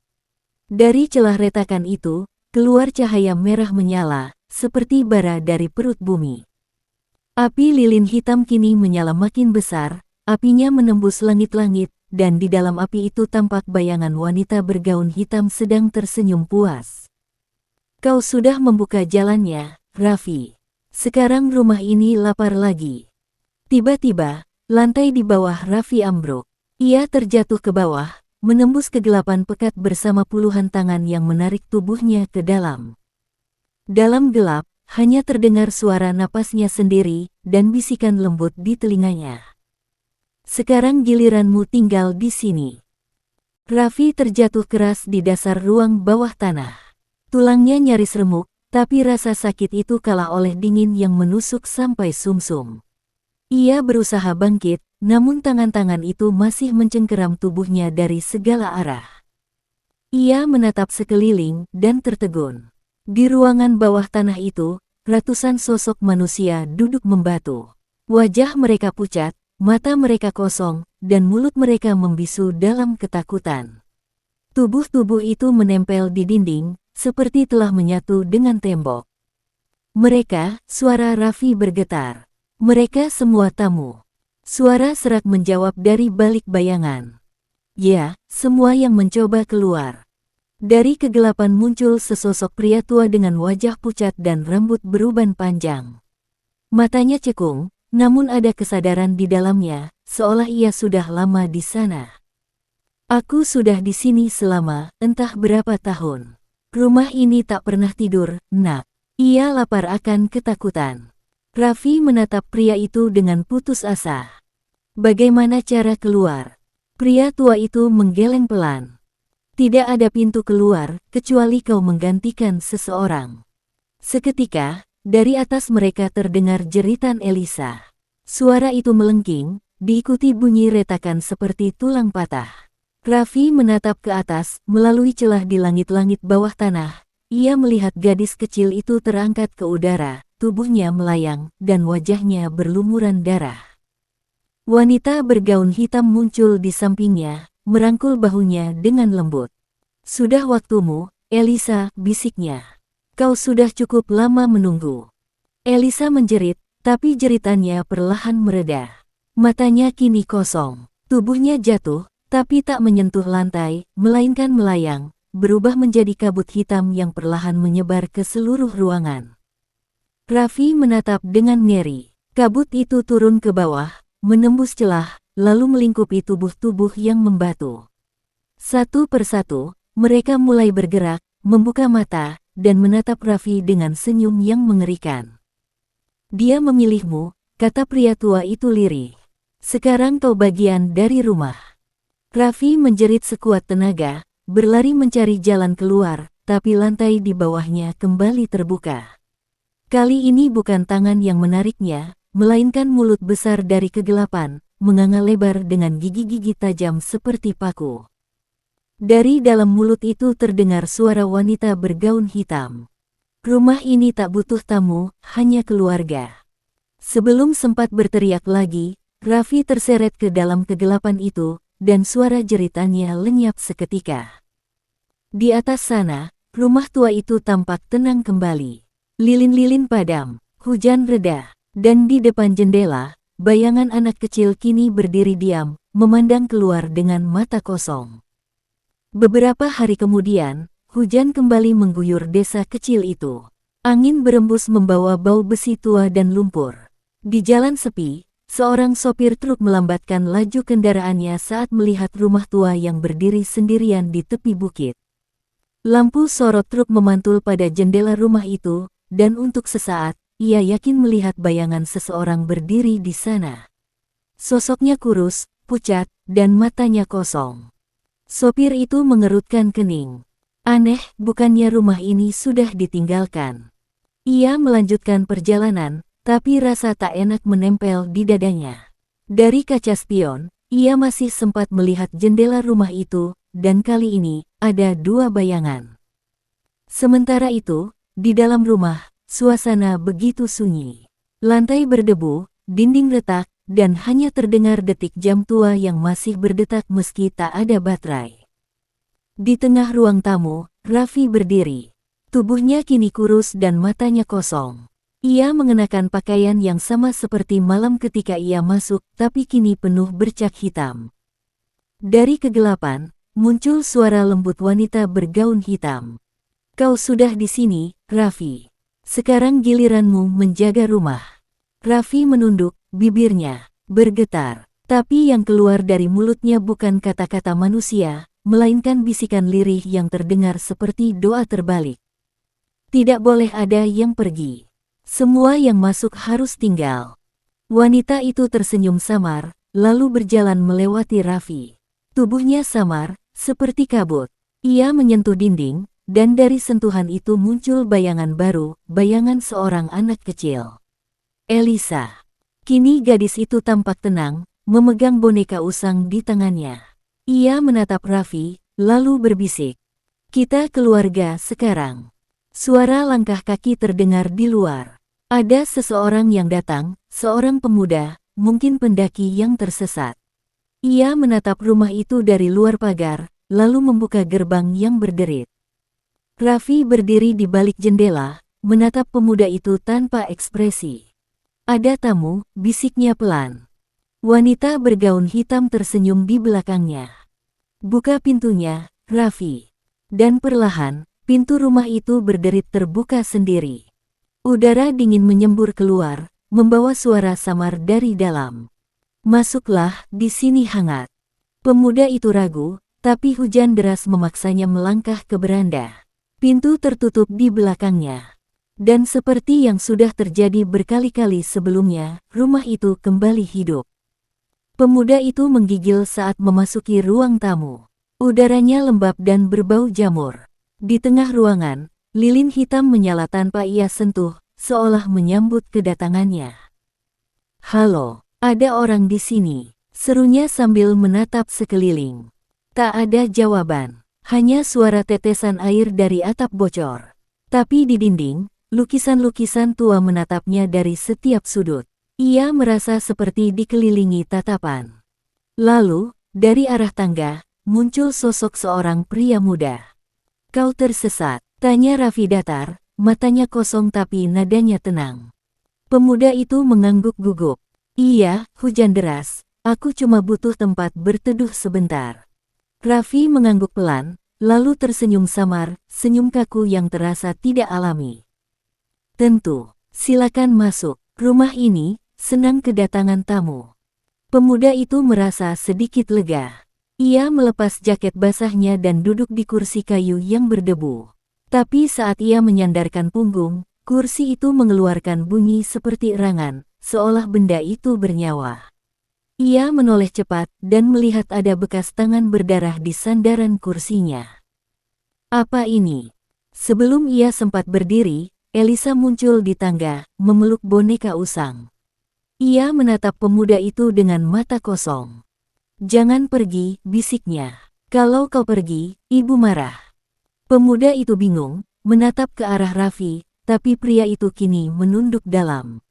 Dari celah retakan itu, keluar cahaya merah menyala, seperti bara dari perut bumi. Api lilin hitam kini menyala makin besar, apinya menembus langit-langit, dan di dalam api itu tampak bayangan wanita bergaun hitam sedang tersenyum puas. Kau sudah membuka jalannya, Raffi. Sekarang rumah ini lapar lagi. Tiba-tiba, lantai di bawah Raffi ambruk. Ia terjatuh ke bawah, menembus kegelapan pekat bersama puluhan tangan yang menarik tubuhnya ke dalam. Dalam gelap, hanya terdengar suara napasnya sendiri, dan bisikan lembut di telinganya. Sekarang giliranmu tinggal di sini. Raffi terjatuh keras di dasar ruang bawah tanah. Tulangnya nyaris remuk, tapi rasa sakit itu kalah oleh dingin yang menusuk sampai sumsum. Ia berusaha bangkit, namun tangan-tangan itu masih mencengkeram tubuhnya dari segala arah. Ia menatap sekeliling dan tertegun. Di ruangan bawah tanah itu, ratusan sosok manusia duduk membatu. Wajah mereka pucat, mata mereka kosong, dan mulut mereka membisu dalam ketakutan. Tubuh-tubuh itu menempel di dinding, seperti telah menyatu dengan tembok. Mereka, suara Raffi bergetar. Mereka semua tamu. Suara serak menjawab dari balik bayangan. Ya, semua yang mencoba keluar. Dari kegelapan muncul sesosok pria tua dengan wajah pucat dan rambut beruban panjang. Matanya cekung, namun ada kesadaran di dalamnya, seolah ia sudah lama di sana. Aku sudah di sini selama entah berapa tahun. Rumah ini tak pernah tidur, Nak. Ia lapar akan ketakutan. Raffi menatap pria itu dengan putus asa. Bagaimana cara keluar? Pria tua itu menggeleng pelan. Tidak ada pintu keluar, kecuali kau menggantikan seseorang. Seketika, dari atas mereka terdengar jeritan Elisa. Suara itu melengking, diikuti bunyi retakan seperti tulang patah. Raffi menatap ke atas, melalui celah di langit-langit bawah tanah. Ia melihat gadis kecil itu terangkat ke udara, tubuhnya melayang, dan wajahnya berlumuran darah. Wanita bergaun hitam muncul di sampingnya, merangkul bahunya dengan lembut. Sudah waktumu, Elisa, bisiknya. Kau sudah cukup lama menunggu. Elisa menjerit, tapi jeritannya perlahan mereda. Matanya kini kosong, tubuhnya jatuh, tapi tak menyentuh lantai, melainkan melayang, berubah menjadi kabut hitam yang perlahan menyebar ke seluruh ruangan. Raffi menatap dengan ngeri. Kabut itu turun ke bawah, menembus celah, lalu melingkupi tubuh-tubuh yang membatu. Satu persatu, mereka mulai bergerak, membuka mata, dan menatap Raffi dengan senyum yang mengerikan. Dia memilihmu, kata pria tua itu lirih. Sekarang kau bagian dari rumah. Raffi menjerit sekuat tenaga, berlari mencari jalan keluar, tapi lantai di bawahnya kembali terbuka. Kali ini bukan tangan yang menariknya, melainkan mulut besar dari kegelapan, menganga lebar dengan gigi-gigi tajam seperti paku. Dari dalam mulut itu terdengar suara wanita bergaun hitam. Rumah ini tak butuh tamu, hanya keluarga. Sebelum sempat berteriak lagi, Raffi terseret ke dalam kegelapan itu, dan suara jeritannya lenyap seketika. Di atas sana, rumah tua itu tampak tenang kembali. Lilin-lilin padam, hujan reda, dan di depan jendela, bayangan anak kecil kini berdiri diam, memandang keluar dengan mata kosong. Beberapa hari kemudian, hujan kembali mengguyur desa kecil itu. Angin berembus membawa bau besi tua dan lumpur. Di jalan sepi, seorang sopir truk melambatkan laju kendaraannya saat melihat rumah tua yang berdiri sendirian di tepi bukit. Lampu sorot truk memantul pada jendela rumah itu, dan untuk sesaat, ia yakin melihat bayangan seseorang berdiri di sana. Sosoknya kurus, pucat, dan matanya kosong. Sopir itu mengerutkan kening. Aneh, bukannya rumah ini sudah ditinggalkan. Ia melanjutkan perjalanan, tapi rasa tak enak menempel di dadanya. Dari kaca spion, ia masih sempat melihat jendela rumah itu, dan kali ini, ada dua bayangan. Sementara itu, di dalam rumah, suasana begitu sunyi. Lantai berdebu, dinding retak, dan hanya terdengar detik jam tua yang masih berdetak meski tak ada baterai. Di tengah ruang tamu, Raffi berdiri. Tubuhnya kini kurus dan matanya kosong. Ia mengenakan pakaian yang sama seperti malam ketika ia masuk, tapi kini penuh bercak hitam. Dari kegelapan, muncul suara lembut wanita bergaun hitam. "Kau sudah di sini, Raffi. Sekarang giliranmu menjaga rumah." Raffi menunduk, bibirnya bergetar. Tapi yang keluar dari mulutnya bukan kata-kata manusia, melainkan bisikan lirih yang terdengar seperti doa terbalik. "Tidak boleh ada yang pergi. Semua yang masuk harus tinggal." Wanita itu tersenyum samar, lalu berjalan melewati Raffi. Tubuhnya samar, seperti kabut. Ia menyentuh dinding, dan dari sentuhan itu muncul bayangan baru, bayangan seorang anak kecil. Elisa. Kini gadis itu tampak tenang, memegang boneka usang di tangannya. Ia menatap Raffi, lalu berbisik, "Kita keluarga sekarang." Suara langkah kaki terdengar di luar. Ada seseorang yang datang, seorang pemuda, mungkin pendaki yang tersesat. Ia menatap rumah itu dari luar pagar, lalu membuka gerbang yang berderit. Raffi berdiri di balik jendela, menatap pemuda itu tanpa ekspresi. "Ada tamu," bisiknya pelan. Wanita bergaun hitam tersenyum di belakangnya. "Buka pintunya, Raffi." Dan perlahan, pintu rumah itu berderit terbuka sendiri. Udara dingin menyembur keluar, membawa suara samar dari dalam. "Masuklah, di sini hangat." Pemuda itu ragu, tapi hujan deras memaksanya melangkah ke beranda. Pintu tertutup di belakangnya. Dan seperti yang sudah terjadi berkali-kali sebelumnya, rumah itu kembali hidup. Pemuda itu menggigil saat memasuki ruang tamu. Udaranya lembab dan berbau jamur. Di tengah ruangan, lilin hitam menyala tanpa ia sentuh, seolah menyambut kedatangannya. "Halo, ada orang di sini," serunya sambil menatap sekeliling. Tak ada jawaban, hanya suara tetesan air dari atap bocor. Tapi di dinding, lukisan-lukisan tua menatapnya dari setiap sudut. Ia merasa seperti dikelilingi tatapan. Lalu, dari arah tangga, muncul sosok seorang pria muda. "Kau tersesat?" tanya Raffi datar, matanya kosong tapi nadanya tenang. Pemuda itu mengangguk gugup. "Iya, hujan deras. Aku cuma butuh tempat berteduh sebentar." Raffi mengangguk pelan, lalu tersenyum samar, senyum kaku yang terasa tidak alami. "Tentu, silakan masuk. Rumah ini senang kedatangan tamu." Pemuda itu merasa sedikit lega. Ia melepas jaket basahnya dan duduk di kursi kayu yang berdebu. Tapi saat ia menyandarkan punggung, kursi itu mengeluarkan bunyi seperti erangan, seolah benda itu bernyawa. Ia menoleh cepat dan melihat ada bekas tangan berdarah di sandaran kursinya. "Apa ini?" Sebelum ia sempat berdiri, Elisa muncul di tangga, memeluk boneka usang. Ia menatap pemuda itu dengan mata kosong. "Jangan pergi," bisiknya. "Kalau kau pergi, ibu marah." Pemuda itu bingung, menatap ke arah Raffi, tapi pria itu kini menunduk dalam.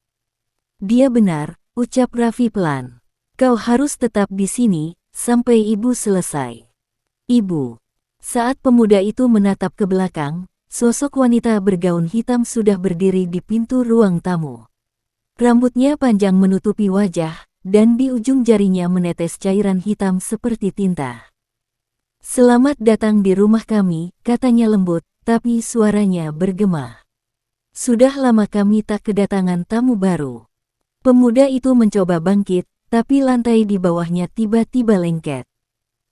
"Dia benar," ucap Raffi pelan. "Kau harus tetap di sini, sampai ibu selesai." "Ibu." Saat pemuda itu menatap ke belakang, sosok wanita bergaun hitam sudah berdiri di pintu ruang tamu. Rambutnya panjang menutupi wajah, dan di ujung jarinya menetes cairan hitam seperti tinta. "Selamat datang di rumah kami," katanya lembut, tapi suaranya bergema. Sudah lama kami tak kedatangan tamu baru. Pemuda itu mencoba bangkit, tapi lantai di bawahnya tiba-tiba lengket.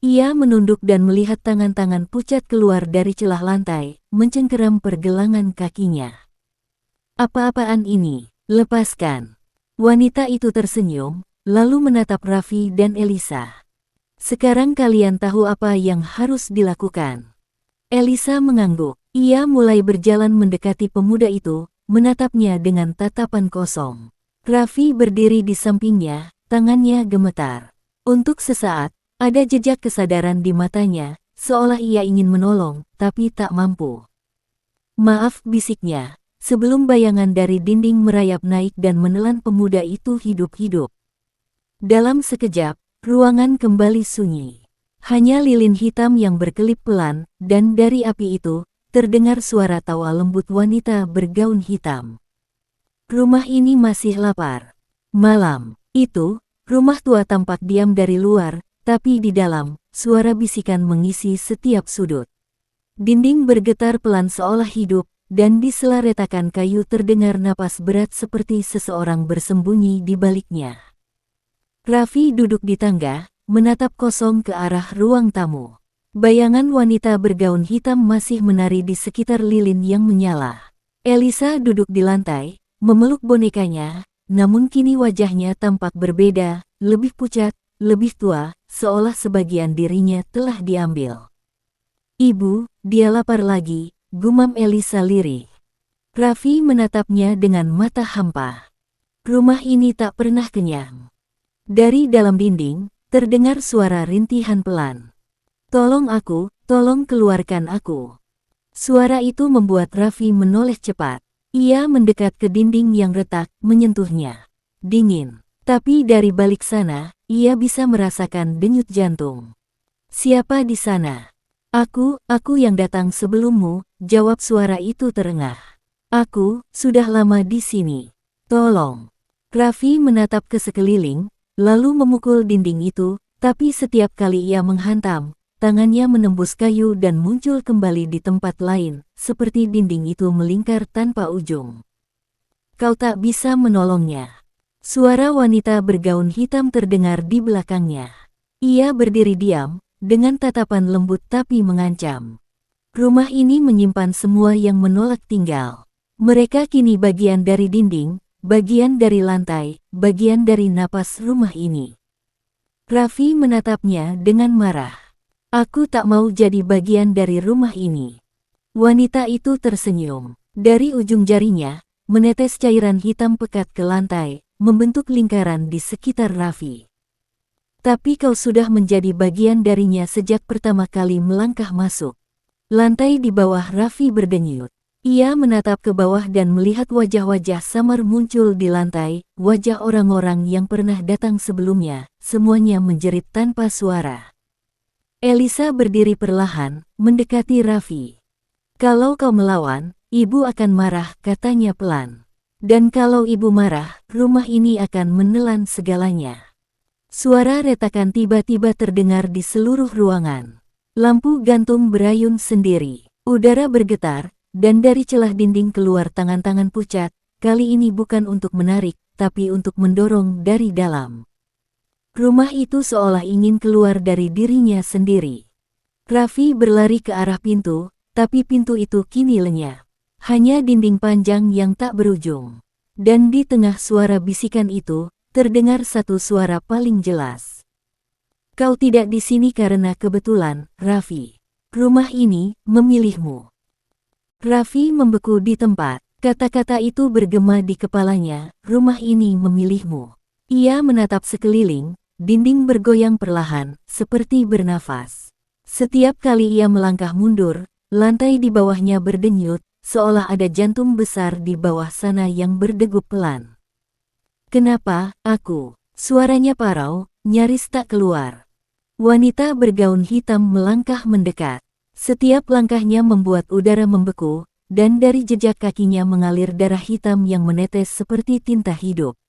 Ia menunduk dan melihat tangan-tangan pucat keluar dari celah lantai, mencengkeram pergelangan kakinya. Apa-apaan ini? Lepaskan. Wanita itu tersenyum, lalu menatap Raffi dan Elisa. Sekarang kalian tahu apa yang harus dilakukan. Elisa mengangguk. Ia mulai berjalan mendekati pemuda itu, menatapnya dengan tatapan kosong. Raffi berdiri di sampingnya, tangannya gemetar. Untuk sesaat, ada jejak kesadaran di matanya, seolah ia ingin menolong, tapi tak mampu. Maaf, bisiknya, sebelum bayangan dari dinding merayap naik dan menelan pemuda itu hidup-hidup. Dalam sekejap, ruangan kembali sunyi. Hanya lilin hitam yang berkelip pelan, dan dari api itu, terdengar suara tawa lembut wanita bergaun hitam. Rumah ini masih lapar. Malam itu, rumah tua tampak diam dari luar, tapi di dalam, suara bisikan mengisi setiap sudut. Dinding bergetar pelan seolah hidup, dan di sela retakan kayu terdengar napas berat seperti seseorang bersembunyi di baliknya. Raffi duduk di tangga, menatap kosong ke arah ruang tamu. Bayangan wanita bergaun hitam masih menari di sekitar lilin yang menyala. Elisa duduk di lantai, memeluk bonekanya, namun kini wajahnya tampak berbeda, lebih pucat, lebih tua, seolah sebagian dirinya telah diambil. Ibu, dia lapar lagi, gumam Elisa lirih. Raffi menatapnya dengan mata hampa. Rumah ini tak pernah kenyang. Dari dalam dinding, terdengar suara rintihan pelan. Tolong aku, tolong keluarkan aku. Suara itu membuat Raffi menoleh cepat. Ia mendekat ke dinding yang retak, menyentuhnya. Dingin. Tapi dari balik sana, ia bisa merasakan denyut jantung. Siapa di sana? Aku yang datang sebelummu, jawab suara itu terengah. Aku, sudah lama di sini. Tolong. Raffi menatap ke sekeliling, lalu memukul dinding itu, tapi setiap kali ia menghantam, tangannya menembus kayu dan muncul kembali di tempat lain, seperti dinding itu melingkar tanpa ujung. Kau tak bisa menolongnya. Suara wanita bergaun hitam terdengar di belakangnya. Ia berdiri diam, dengan tatapan lembut tapi mengancam. Rumah ini menyimpan semua yang menolak tinggal. Mereka kini bagian dari dinding, bagian dari lantai, bagian dari napas rumah ini. Raffi menatapnya dengan marah. Aku tak mau jadi bagian dari rumah ini. Wanita itu tersenyum. Dari ujung jarinya, menetes cairan hitam pekat ke lantai, membentuk lingkaran di sekitar Raffi. Tapi kau sudah menjadi bagian darinya sejak pertama kali melangkah masuk. Lantai di bawah Raffi berdenyut. Ia menatap ke bawah dan melihat wajah-wajah samar muncul di lantai, wajah orang-orang yang pernah datang sebelumnya, semuanya menjerit tanpa suara. Elisa berdiri perlahan, mendekati Raffi. Kalau kau melawan, ibu akan marah, katanya pelan. Dan kalau ibu marah, rumah ini akan menelan segalanya. Suara retakan tiba-tiba terdengar di seluruh ruangan. Lampu gantung berayun sendiri. Udara bergetar, dan dari celah dinding keluar tangan-tangan pucat, kali ini bukan untuk menarik, tapi untuk mendorong dari dalam. Rumah itu seolah ingin keluar dari dirinya sendiri. Raffi berlari ke arah pintu, tapi pintu itu kini lenyap. Hanya dinding panjang yang tak berujung. Dan di tengah suara bisikan itu, terdengar satu suara paling jelas. Kau tidak di sini karena kebetulan, Raffi. Rumah ini memilihmu. Raffi membeku di tempat. Kata-kata itu bergema di kepalanya, rumah ini memilihmu. Ia menatap sekeliling, dinding bergoyang perlahan, seperti bernafas. Setiap kali ia melangkah mundur, lantai di bawahnya berdenyut, seolah ada jantung besar di bawah sana yang berdegup pelan. Kenapa, aku? Suaranya parau, nyaris tak keluar. Wanita bergaun hitam melangkah mendekat. Setiap langkahnya membuat udara membeku, dan dari jejak kakinya mengalir darah hitam yang menetes seperti tinta hidup.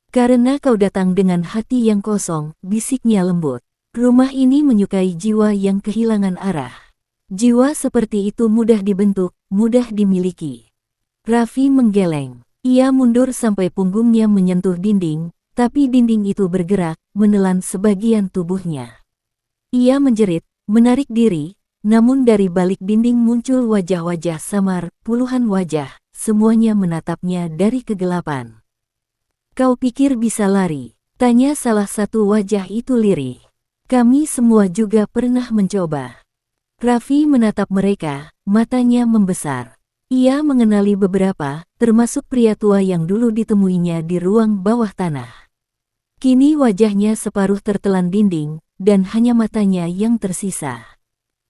Karena kau datang dengan hati yang kosong, bisiknya lembut. Rumah ini menyukai jiwa yang kehilangan arah. Jiwa seperti itu mudah dibentuk, mudah dimiliki. Raffi menggeleng. Ia mundur sampai punggungnya menyentuh dinding, tapi dinding itu bergerak, menelan sebagian tubuhnya. Ia menjerit, menarik diri, namun dari balik dinding muncul wajah-wajah samar, puluhan wajah, semuanya menatapnya dari kegelapan. "Kau pikir bisa lari?" tanya salah satu wajah itu lirih. "Kami semua juga pernah mencoba." Raffi menatap mereka, matanya membesar. Ia mengenali beberapa, termasuk pria tua yang dulu ditemuinya di ruang bawah tanah. Kini wajahnya separuh tertelan dinding, dan hanya matanya yang tersisa.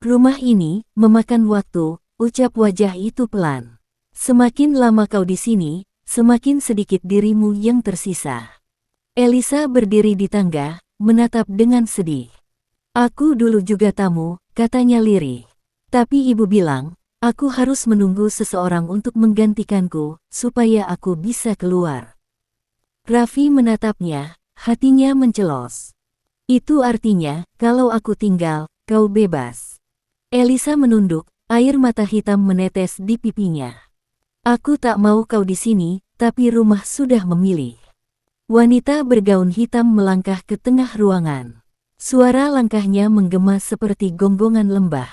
"Rumah ini memakan waktu," ucap wajah itu pelan. "Semakin lama kau di sini, semakin sedikit dirimu yang tersisa." Elisa berdiri di tangga, menatap dengan sedih. "Aku dulu juga tamu," katanya lirih. "Tapi ibu bilang, aku harus menunggu seseorang untuk menggantikanku, supaya aku bisa keluar." Raffi menatapnya, hatinya mencelos. "Itu artinya, kalau aku tinggal, kau bebas." Elisa menunduk, air mata hitam menetes di pipinya. "Aku tak mau kau di sini, tapi rumah sudah memilih." Wanita bergaun hitam melangkah ke tengah ruangan. Suara langkahnya menggema seperti gonggongan lembah.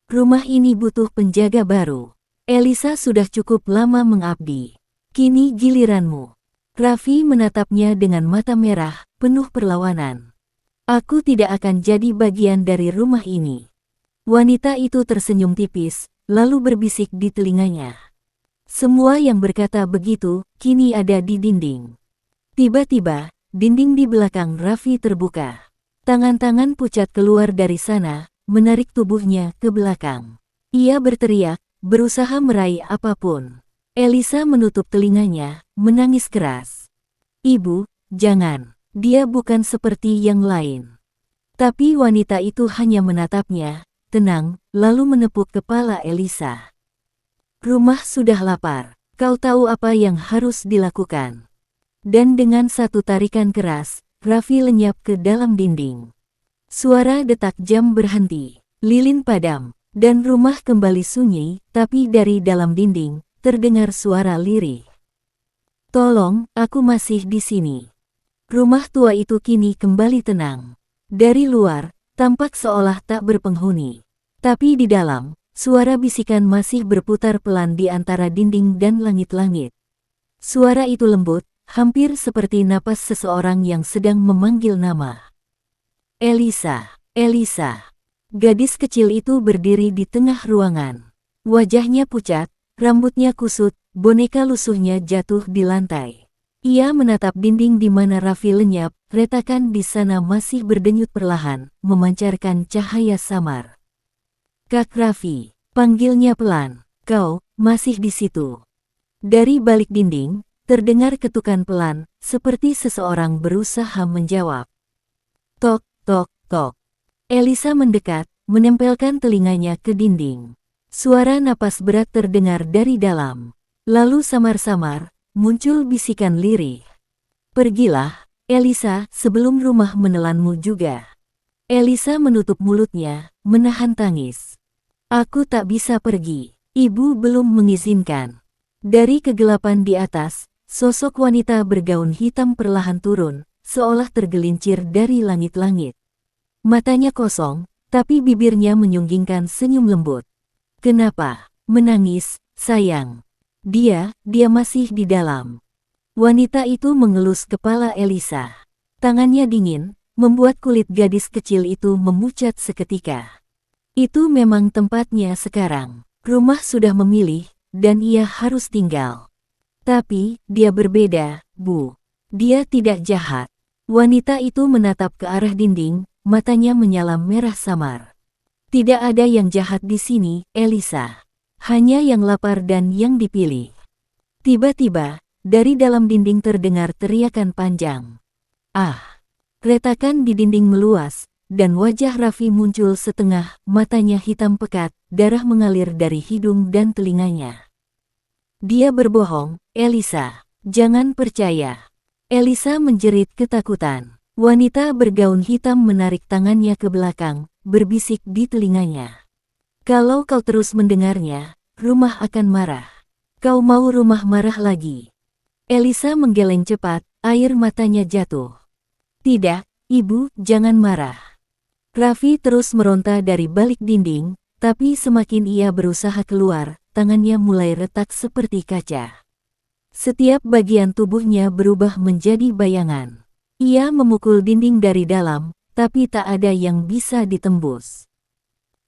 "Rumah ini butuh penjaga baru. Elisa sudah cukup lama mengabdi. Kini giliranmu." Raffi menatapnya dengan mata merah, penuh perlawanan. "Aku tidak akan jadi bagian dari rumah ini." Wanita itu tersenyum tipis, lalu berbisik di telinganya. Semua yang berkata begitu, kini ada di dinding. Tiba-tiba, dinding di belakang Raffi terbuka. Tangan-tangan pucat keluar dari sana, menarik tubuhnya ke belakang. Ia berteriak, berusaha meraih apapun. Elisa menutup telinganya, menangis keras. "Ibu, jangan. Dia bukan seperti yang lain." Tapi wanita itu hanya menatapnya, tenang, lalu menepuk kepala Elisa. "Rumah sudah lapar. Kau tahu apa yang harus dilakukan." Dan dengan satu tarikan keras, Raffi lenyap ke dalam dinding. Suara detak jam berhenti, lilin padam, dan rumah kembali sunyi, tapi dari dalam dinding, terdengar suara lirih. "Tolong, aku masih di sini." Rumah tua itu kini kembali tenang. Dari luar, tampak seolah tak berpenghuni. Tapi di dalam, suara bisikan masih berputar pelan di antara dinding dan langit-langit. Suara itu lembut, hampir seperti napas seseorang yang sedang memanggil nama. "Elisa, Elisa." Gadis kecil itu berdiri di tengah ruangan. Wajahnya pucat, rambutnya kusut, boneka lusuhnya jatuh di lantai. Ia menatap dinding di mana Raffi lenyap, retakan di sana masih berdenyut perlahan, memancarkan cahaya samar. "Kak Raffi," panggilnya pelan, "kau masih di situ?" Dari balik dinding, terdengar ketukan pelan, seperti seseorang berusaha menjawab. Tok, tok, tok. Elisa mendekat, menempelkan telinganya ke dinding. Suara napas berat terdengar dari dalam. Lalu samar-samar, muncul bisikan lirih. "Pergilah, Elisa, sebelum rumah menelanmu juga." Elisa menutup mulutnya, menahan tangis. "Aku tak bisa pergi. Ibu belum mengizinkan." Dari kegelapan di atas, sosok wanita bergaun hitam perlahan turun, seolah tergelincir dari langit-langit. Matanya kosong, tapi bibirnya menyunggingkan senyum lembut. "Kenapa menangis, sayang? Dia masih di dalam." Wanita itu mengelus kepala Elisa. Tangannya dingin, membuat kulit gadis kecil itu memucat seketika. Itu memang tempatnya sekarang. Rumah sudah memilih, dan ia harus tinggal. Tapi, dia berbeda, Bu. Dia tidak jahat. Wanita itu menatap ke arah dinding, matanya menyala merah samar. "Tidak ada yang jahat di sini, Elisa. Hanya yang lapar dan yang dipilih." Tiba-tiba, dari dalam dinding terdengar teriakan panjang. "Ah!" Retakan di dinding meluas, dan wajah Raffi muncul setengah, matanya hitam pekat, darah mengalir dari hidung dan telinganya. "Dia berbohong, Elisa. Jangan percaya." Elisa menjerit ketakutan. Wanita bergaun hitam menarik tangannya ke belakang, berbisik di telinganya. "Kalau kau terus mendengarnya, rumah akan marah." Kau mau rumah marah lagi? Elisa menggeleng cepat, air matanya jatuh. Tidak, Ibu, jangan marah. Raffi terus meronta dari balik dinding, tapi semakin ia berusaha keluar, tangannya mulai retak seperti kaca. Setiap bagian tubuhnya berubah menjadi bayangan. Ia memukul dinding dari dalam, tapi tak ada yang bisa ditembus.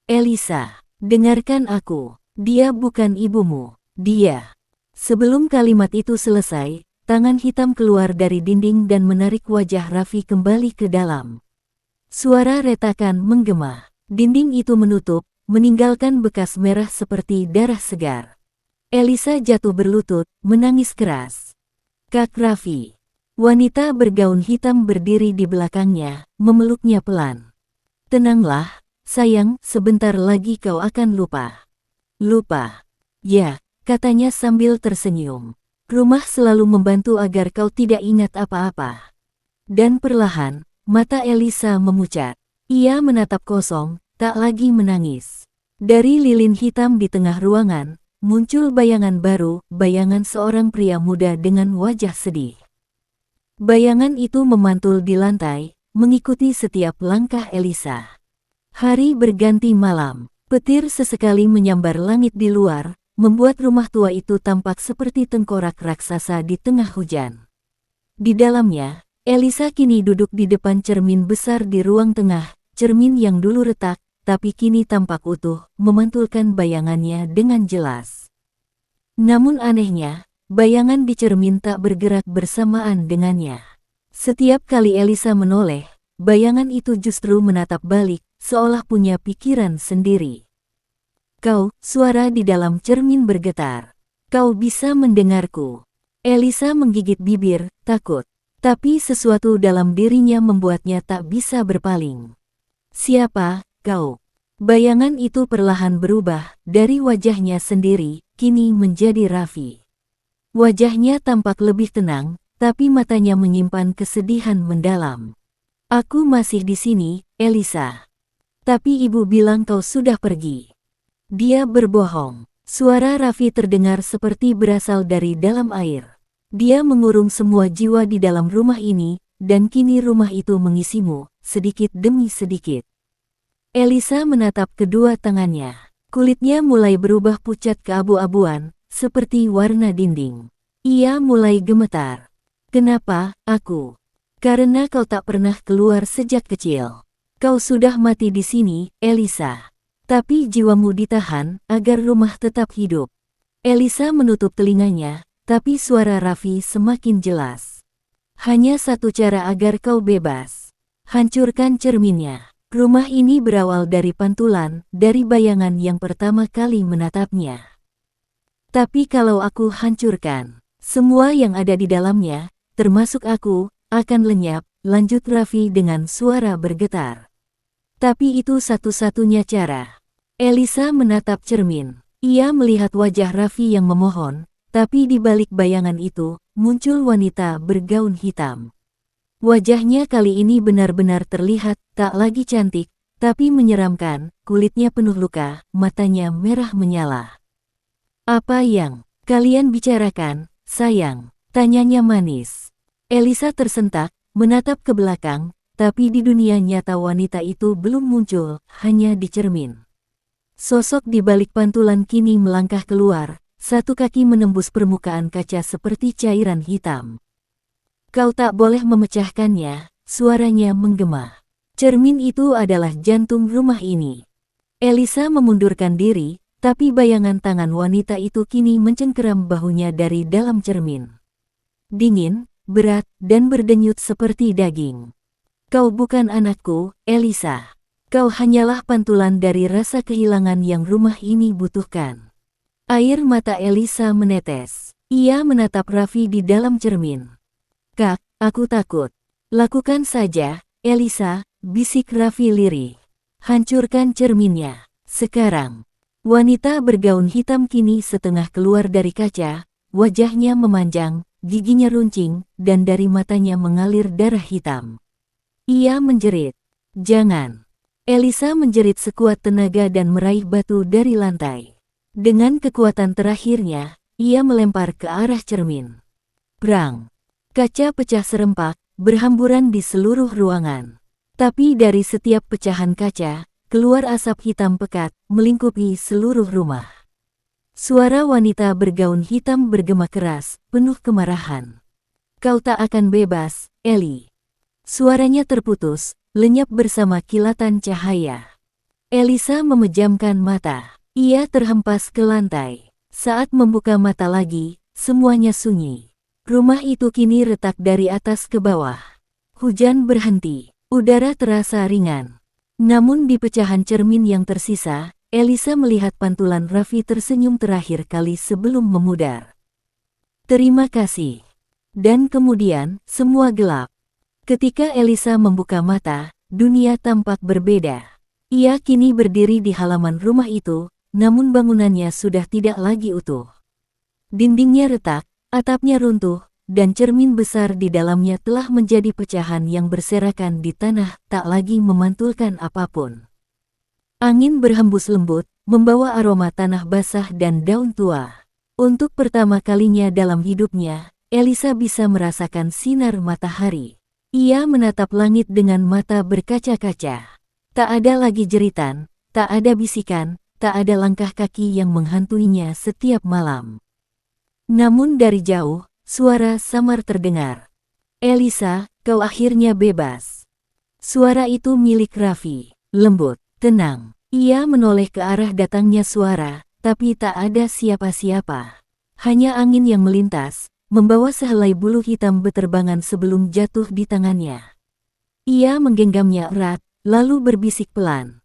Elisa, dengarkan aku. Dia bukan ibumu. Dia. Sebelum kalimat itu selesai, tangan hitam keluar dari dinding dan menarik wajah Raffi kembali ke dalam. Suara retakan menggema. Dinding itu menutup, meninggalkan bekas merah seperti darah segar. Elisa jatuh berlutut, menangis keras. Kak Raffi. Wanita bergaun hitam berdiri di belakangnya, memeluknya pelan. Tenanglah, sayang, sebentar lagi kau akan lupa. Lupa. Ya, katanya sambil tersenyum. Rumah selalu membantu agar kau tidak ingat apa-apa. Dan perlahan, mata Elisa memucat. Ia menatap kosong, tak lagi menangis. Dari lilin hitam di tengah ruangan, muncul bayangan baru, bayangan seorang pria muda dengan wajah sedih. Bayangan itu memantul di lantai, mengikuti setiap langkah Elisa. Hari berganti malam, petir sesekali menyambar langit di luar, membuat rumah tua itu tampak seperti tengkorak raksasa di tengah hujan. Di dalamnya, Elisa kini duduk di depan cermin besar di ruang tengah, cermin yang dulu retak, tapi kini tampak utuh, memantulkan bayangannya dengan jelas. Namun anehnya, bayangan di cermin tak bergerak bersamaan dengannya. Setiap kali Elisa menoleh, bayangan itu justru menatap balik, seolah punya pikiran sendiri. Kau, suara di dalam cermin bergetar. Kau bisa mendengarku. Elisa menggigit bibir, takut. Tapi sesuatu dalam dirinya membuatnya tak bisa berpaling. Siapa, kau? Bayangan itu perlahan berubah, dari wajahnya sendiri, kini menjadi Raffi. Wajahnya tampak lebih tenang, tapi matanya menyimpan kesedihan mendalam. Aku masih di sini, Elisa. Tapi ibu bilang kau sudah pergi. Dia berbohong. Suara Raffi terdengar seperti berasal dari dalam air. Dia mengurung semua jiwa di dalam rumah ini, dan kini rumah itu mengisimu, sedikit demi sedikit. Elisa menatap kedua tangannya. Kulitnya mulai berubah pucat keabu-abuan, seperti warna dinding. Ia mulai gemetar. Kenapa, aku? Karena kau tak pernah keluar sejak kecil. Kau sudah mati di sini, Elisa. Tapi jiwamu ditahan, agar rumah tetap hidup. Elisa menutup telinganya, tapi suara Raffi semakin jelas. Hanya satu cara agar kau bebas. Hancurkan cerminnya. Rumah ini berawal dari pantulan, dari bayangan yang pertama kali menatapnya. Tapi kalau aku hancurkan, semua yang ada di dalamnya, termasuk aku, akan lenyap, lanjut Raffi dengan suara bergetar. Tapi itu satu-satunya cara. Elisa menatap cermin. Ia melihat wajah Raffi yang memohon, tapi di balik bayangan itu, muncul wanita bergaun hitam. Wajahnya kali ini benar-benar terlihat, tak lagi cantik, tapi menyeramkan, kulitnya penuh luka, matanya merah menyala. Apa yang kalian bicarakan, sayang? Tanyanya manis. Elisa tersentak, menatap ke belakang, tapi di dunia nyata wanita itu belum muncul, hanya di cermin. Sosok di balik pantulan kini melangkah keluar, satu kaki menembus permukaan kaca seperti cairan hitam. Kau tak boleh memecahkannya, suaranya menggema. Cermin itu adalah jantung rumah ini. Elisa memundurkan diri, tapi bayangan tangan wanita itu kini mencengkeram bahunya dari dalam cermin. Dingin, berat, dan berdenyut seperti daging. Kau bukan anakku, Elisa. Kau hanyalah pantulan dari rasa kehilangan yang rumah ini butuhkan. Air mata Elisa menetes. Ia menatap Raffi di dalam cermin. Kak, aku takut. Lakukan saja, Elisa, bisik Raffi lirih. Hancurkan cerminnya. Sekarang. Wanita bergaun hitam kini setengah keluar dari kaca, wajahnya memanjang, giginya runcing, dan dari matanya mengalir darah hitam. Ia menjerit. Jangan. Elisa menjerit sekuat tenaga dan meraih batu dari lantai. Dengan kekuatan terakhirnya, ia melempar ke arah cermin. Brang! Kaca pecah serempak, berhamburan di seluruh ruangan. Tapi dari setiap pecahan kaca, keluar asap hitam pekat, melingkupi seluruh rumah. Suara wanita bergaun hitam bergema keras, penuh kemarahan. Kau tak akan bebas, Eli. Suaranya terputus, lenyap bersama kilatan cahaya. Elisa memejamkan mata. Ia terhempas ke lantai. Saat membuka mata lagi, semuanya sunyi. Rumah itu kini retak dari atas ke bawah. Hujan berhenti. Udara terasa ringan. Namun di pecahan cermin yang tersisa, Elisa melihat pantulan Raffi tersenyum terakhir kali sebelum memudar. Terima kasih. Dan kemudian, semua gelap. Ketika Elisa membuka mata, dunia tampak berbeda. Ia kini berdiri di halaman rumah itu, namun bangunannya sudah tidak lagi utuh. Dindingnya retak, atapnya runtuh, dan cermin besar di dalamnya telah menjadi pecahan yang berserakan di tanah, tak lagi memantulkan apapun. Angin berhembus lembut, membawa aroma tanah basah dan daun tua. Untuk pertama kalinya dalam hidupnya, Elisa bisa merasakan sinar matahari. Ia menatap langit dengan mata berkaca-kaca. Tak ada lagi jeritan, tak ada bisikan, tak ada langkah kaki yang menghantuinya setiap malam. Namun dari jauh, suara samar terdengar. Elisa, kau akhirnya bebas. Suara itu milik Raffi, lembut, tenang. Ia menoleh ke arah datangnya suara, tapi tak ada siapa-siapa. Hanya angin yang melintas, membawa sehelai bulu hitam beterbangan sebelum jatuh di tangannya. Ia menggenggamnya erat, lalu berbisik pelan.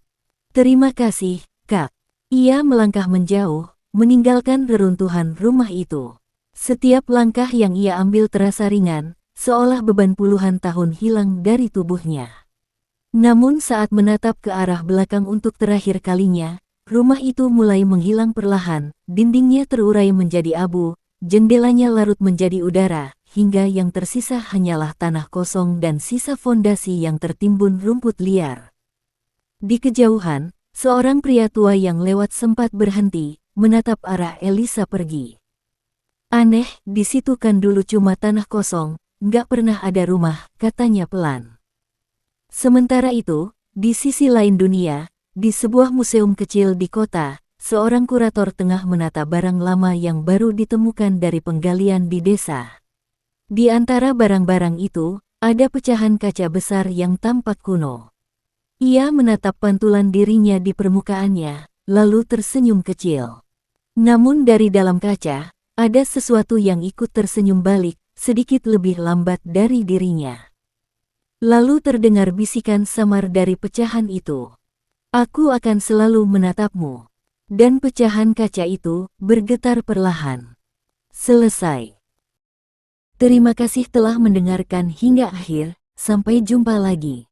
Terima kasih, Kak. Ia melangkah menjauh, meninggalkan reruntuhan rumah itu. Setiap langkah yang ia ambil terasa ringan, seolah beban puluhan tahun hilang dari tubuhnya. Namun saat menatap ke arah belakang untuk terakhir kalinya, rumah itu mulai menghilang perlahan, dindingnya terurai menjadi abu, jendelanya larut menjadi udara, hingga yang tersisa hanyalah tanah kosong dan sisa fondasi yang tertimbun rumput liar. Di kejauhan, seorang pria tua yang lewat sempat berhenti, menatap arah Elisa pergi. Aneh, di situ kan dulu cuma tanah kosong, nggak pernah ada rumah, katanya pelan. Sementara itu, di sisi lain dunia, di sebuah museum kecil di kota, seorang kurator tengah menata barang lama yang baru ditemukan dari penggalian di desa. Di antara barang-barang itu, ada pecahan kaca besar yang tampak kuno. Ia menatap pantulan dirinya di permukaannya, lalu tersenyum kecil. Namun dari dalam kaca, ada sesuatu yang ikut tersenyum balik, sedikit lebih lambat dari dirinya. Lalu terdengar bisikan samar dari pecahan itu. Aku akan selalu menatapmu. Dan pecahan kaca itu bergetar perlahan. Selesai. Terima kasih telah mendengarkan hingga akhir, sampai jumpa lagi.